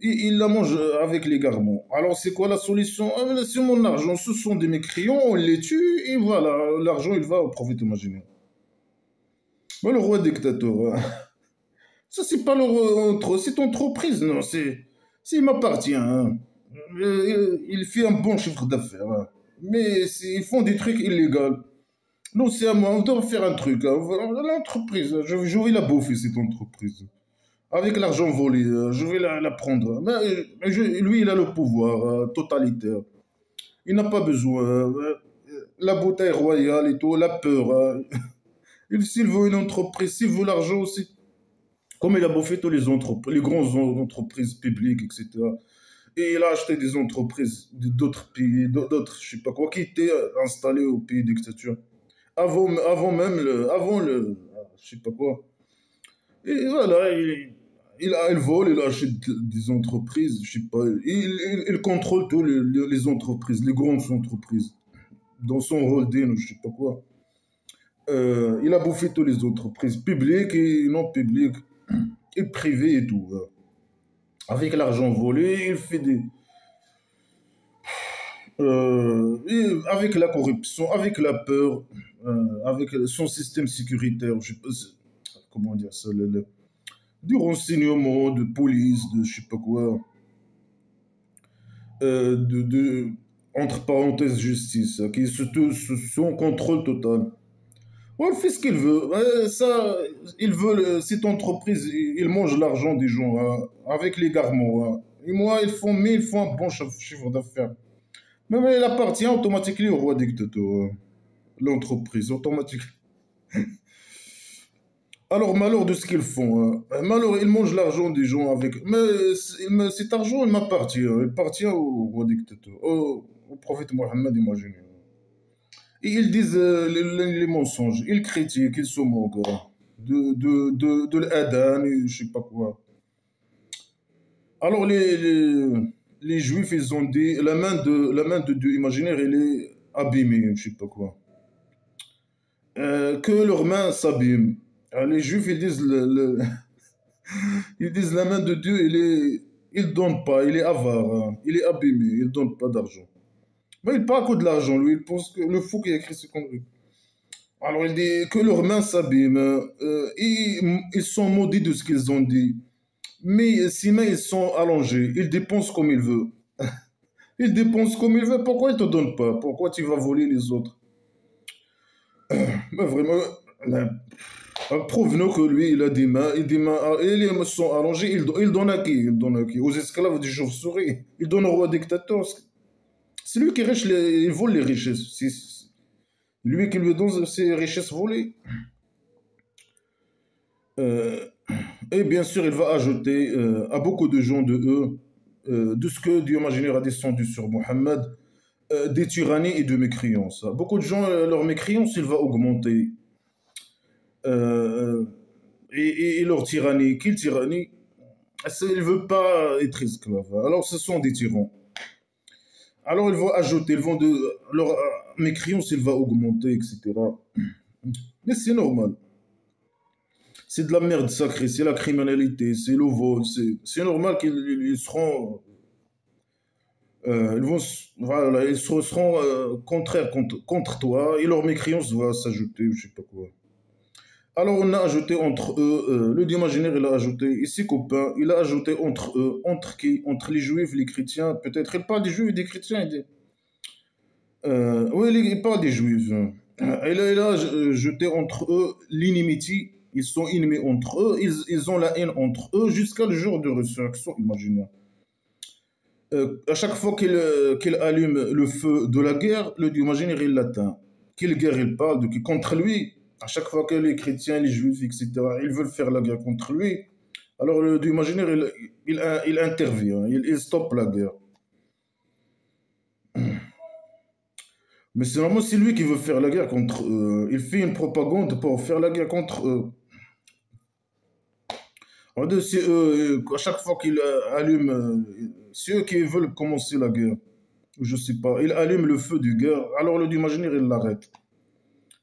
ils la mangent avec les garments. Alors c'est quoi la solution? Ah, mais c'est mon argent, ce sont des mécréants, on les tue, et voilà, l'argent, il va au prophète imaginaire. Mais le roi dictateur, hein. Ça, c'est pas c'est ton entreprise, non, il m'appartient, hein. Il fait un bon chiffre d'affaires, hein. Mais ils font des trucs illégaux. Non, c'est à moi, on doit faire un truc, hein. Voilà, l'entreprise, je vais la bouffer, cette entreprise. Avec l'argent volé, je vais la prendre. Lui, il a le pouvoir totalitaire. Il n'a pas besoin. La bouteille royale et tout, la peur, hein. S'il veut une entreprise, s'il veut l'argent aussi, comme il a bouffé tous les grandes entreprises publiques, etc. Et il a acheté des entreprises d'autres pays, d'autres, je sais pas quoi, qui étaient installées au pays dictature. Avant même avant le, je sais pas quoi. Et voilà, il vole, il achète des entreprises, je sais pas. Il contrôle tous les entreprises, les grandes entreprises, dans son holding, je sais pas quoi. Il a bouffé toutes les entreprises, publiques et non publiques, et privées et tout. Avec l'argent volé, il fait des. Et avec la corruption, avec la peur, avec son système sécuritaire, je sais pas, comment dire ça, du renseignement, de police, de je sais pas quoi, entre parenthèses justice, qui est sous son contrôle total. Ouais, il fait ce qu'il veut. Ça, il veut, cette entreprise, il mange l'argent des gens avec les garments. Et moi, ils font un bon chiffre d'affaires. Mais il appartient automatiquement au roi dictateur, l'entreprise, automatiquement. Alors, malheur de ce qu'ils font. Malheur, ils mangent l'argent des gens avec. Cet argent, il m'appartient. Il appartient au roi dictateur, au prophète Mohammed, imaginez. Et ils disent les mensonges, ils critiquent, ils se moquent de l'Adhan, et je sais pas quoi. Alors les Juifs, ils ont dit, la main de Dieu imaginaire, elle est abîmée, je sais pas quoi. Que leurs mains s'abîment. Les Juifs, ils disent, ils disent la main de Dieu, il donne pas, il est avare, il est abîmé, il donne pas d'argent. Mais il parle que de l'argent, lui, il pense que le fou qui a écrit ce conneries. Alors il dit que leurs mains s'abîment, ils sont maudits de ce qu'ils ont dit. Mais si mains ils sont allongés, ils dépensent comme ils veulent. Ils dépensent comme ils veulent, pourquoi ils te donnent pas? Pourquoi tu vas voler les autres? Mais vraiment, là, prouve-nous que lui, il a des mains, et les mains sont allongées, il donne à qui? Il donne à qui? Aux esclaves des chauves-souris. Il donne au roi dictateur. C'est lui qui est riche, il vole les richesses. C'est lui qui lui donne ses richesses volées. Euh, et bien sûr, il va ajouter à beaucoup de gens de eux, de ce que Dieu imaginaire a descendu sur Mohammed, des tyrannies et de mécréances. Beaucoup de gens, leur mécréance, il va augmenter. Euh, et leur tyrannie, quelle tyrannie? Il ne veut pas être esclave. Alors ce sont des tyrans. Alors ils vont ajouter, leur mécréance, il va augmenter, etc. Mais c'est normal. C'est de la merde sacrée, c'est la criminalité, c'est le vol, c'est normal qu'ils seront, voilà, ils seront contraires contre toi et leur mécréance va s'ajouter, je sais pas quoi. Alors on a ajouté entre eux, le Dieu imaginaire il a ajouté, et ses copains, il a ajouté entre eux, entre qui? Entre les juifs, les chrétiens, peut-être. Il parle des juifs et des chrétiens. Oui, il parle des juifs. Il a jeté entre eux l'inimitié. Ils sont ennemis entre eux, ils ont la haine entre eux jusqu'à le jour de résurrection, imaginez. À chaque fois qu'il allume le feu de la guerre, le Dieu imaginaire il l'atteint. Quelle guerre il parle de qui? Contre lui. À chaque fois que les chrétiens, les juifs, etc., ils veulent faire la guerre contre lui, alors le Dieu imaginaire il intervient, il stoppe la guerre. Mais c'est normalement c'est lui qui veut faire la guerre contre eux. Il fait une propagande pour faire la guerre contre eux. C'est eux, à chaque fois qu'il allume, c'est eux qui veulent commencer la guerre. Je sais pas. Il allume le feu du guerre, alors le Dieu imaginaire, il l'arrête.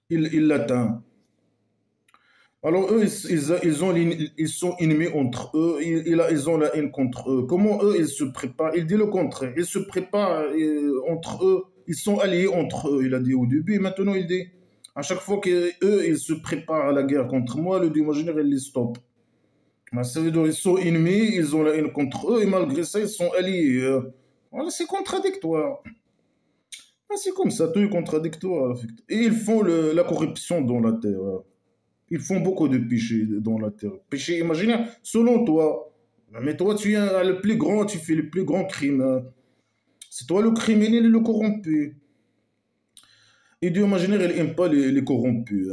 Il l'atteint. Alors eux, ils sont ennemis entre eux, ils ont la haine contre eux. Comment eux, ils se préparent? Il dit le contraire. Ils se préparent entre eux, ils sont alliés entre eux, il a dit au début. Et maintenant, il dit, à chaque fois qu'eux, ils se préparent à la guerre contre moi, le Dieu imaginaire, il les stoppe. Ça veut dire qu'ils sont ennemis, ils ont la haine contre eux, et malgré ça, ils sont alliés. Voilà, c'est contradictoire. C'est comme ça, tout est contradictoire. Et ils font la corruption dans la terre. Ils font beaucoup de péchés dans la terre. Péché imaginaire, selon toi. Mais toi, tu es le plus grand, tu fais le plus grand crime. C'est toi le criminel et le corrompu. Et Dieu imaginaire, il n'aime pas les corrompus.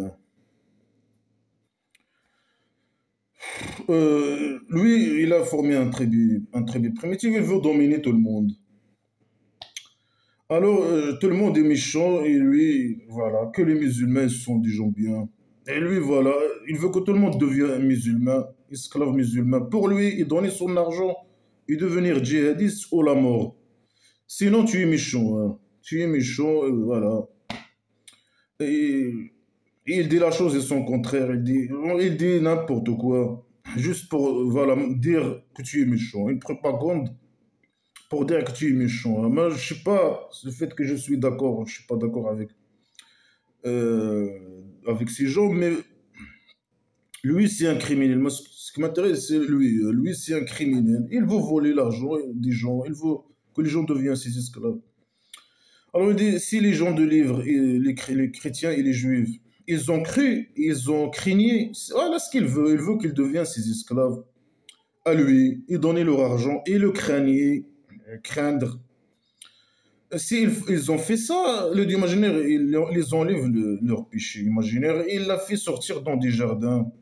Lui, il a formé un tribu primitif, il veut dominer tout le monde. Alors, tout le monde est méchant et lui, voilà, que les musulmans sont des gens bien. Et lui, voilà, il veut que tout le monde devienne musulman, esclave musulman. Pour lui, il donner son argent et devenir djihadiste ou la mort. Sinon, tu es méchant, hein. Tu es méchant, voilà. Et il dit la chose et son contraire. Il dit n'importe quoi. Juste pour, voilà, dire que tu es méchant. Une propagande pour dire que tu es méchant, hein. Moi, je sais pas, le fait que je suis d'accord, je suis pas d'accord euh, avec ces gens, mais lui, c'est un criminel. Moi, ce qui m'intéresse, c'est lui. Lui, c'est un criminel. Il veut voler l'argent des gens. Il veut que les gens deviennent ses esclaves. Alors, il dit, si les gens de livre, et les chrétiens et les juifs, ils ont cru, ils ont craigné, voilà ce qu'il veut. Il veut qu'ils deviennent ses esclaves à lui. Ils donnaient leur argent et le craignaient, craindre. Si ils ont fait ça, le Dieu imaginaire, ils enlèvent leur péché imaginaire et il l'a fait sortir dans des jardins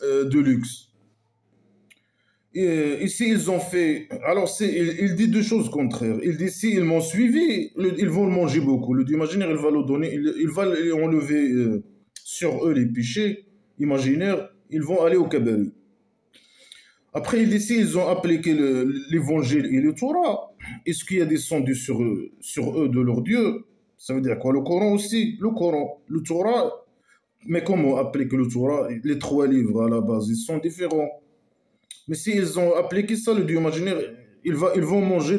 de luxe. Et s'ils ont fait. Alors, il dit deux choses contraires. Il dit s'ils m'ont suivi, ils vont le manger beaucoup. Le Dieu imaginaire, il va le donner, il va enlever sur eux les péchés imaginaires, ils vont aller au cabaret. Après, il dit s'ils ont appliqué l'évangile et le Torah, est-ce qu'il y a descendu sur eux de leur Dieu? Ça veut dire quoi? Le Coran aussi. Le Coran, le Torah. Mais comment appliquer le Torah? Les trois livres à la base, ils sont différents. Mais s'ils ont appliqué ça, le Dieu imaginaire, ils vont manger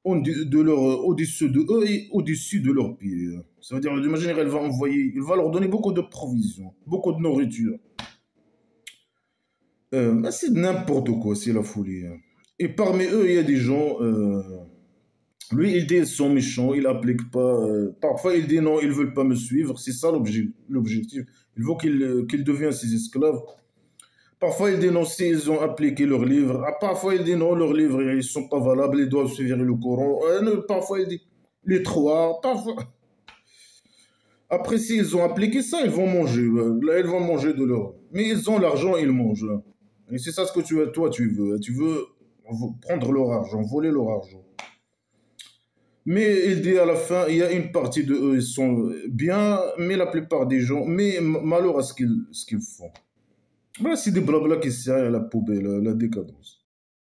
au-dessus de eux et au-dessus de leurs pieds. Ça veut dire, le Dieu imaginaire, il va leur donner beaucoup de provisions, beaucoup de nourriture. Mais c'est n'importe quoi, c'est la folie, hein. Et parmi eux, il y a des gens, lui, il dit ils sont méchants, il n'applique pas. Parfois, il dit non, ils ne veulent pas me suivre. C'est ça l'objectif. Il veut qu'ils deviennent ses esclaves. Parfois, il dit non, s'ils ont appliqué leur livre. Ah, parfois, il dit non, leurs livres, ils ne sont pas valables, ils doivent suivre le Coran. Non, parfois, il dit les trois. Parfois. Après, s'ils ont appliqué ça, ils vont manger. Là, ils vont manger de leur. Mais ils ont l'argent, ils mangent, hein. Et c'est ça ce que toi, tu veux, hein. Tu veux prendre leur argent, voler leur argent. Mais il dit à la fin, il y a une partie de eux, ils sont bien, mais la plupart des gens, mais malheur à ce qu'ils font. Voilà, c'est des blabla qui servent à la poubelle, à la décadence.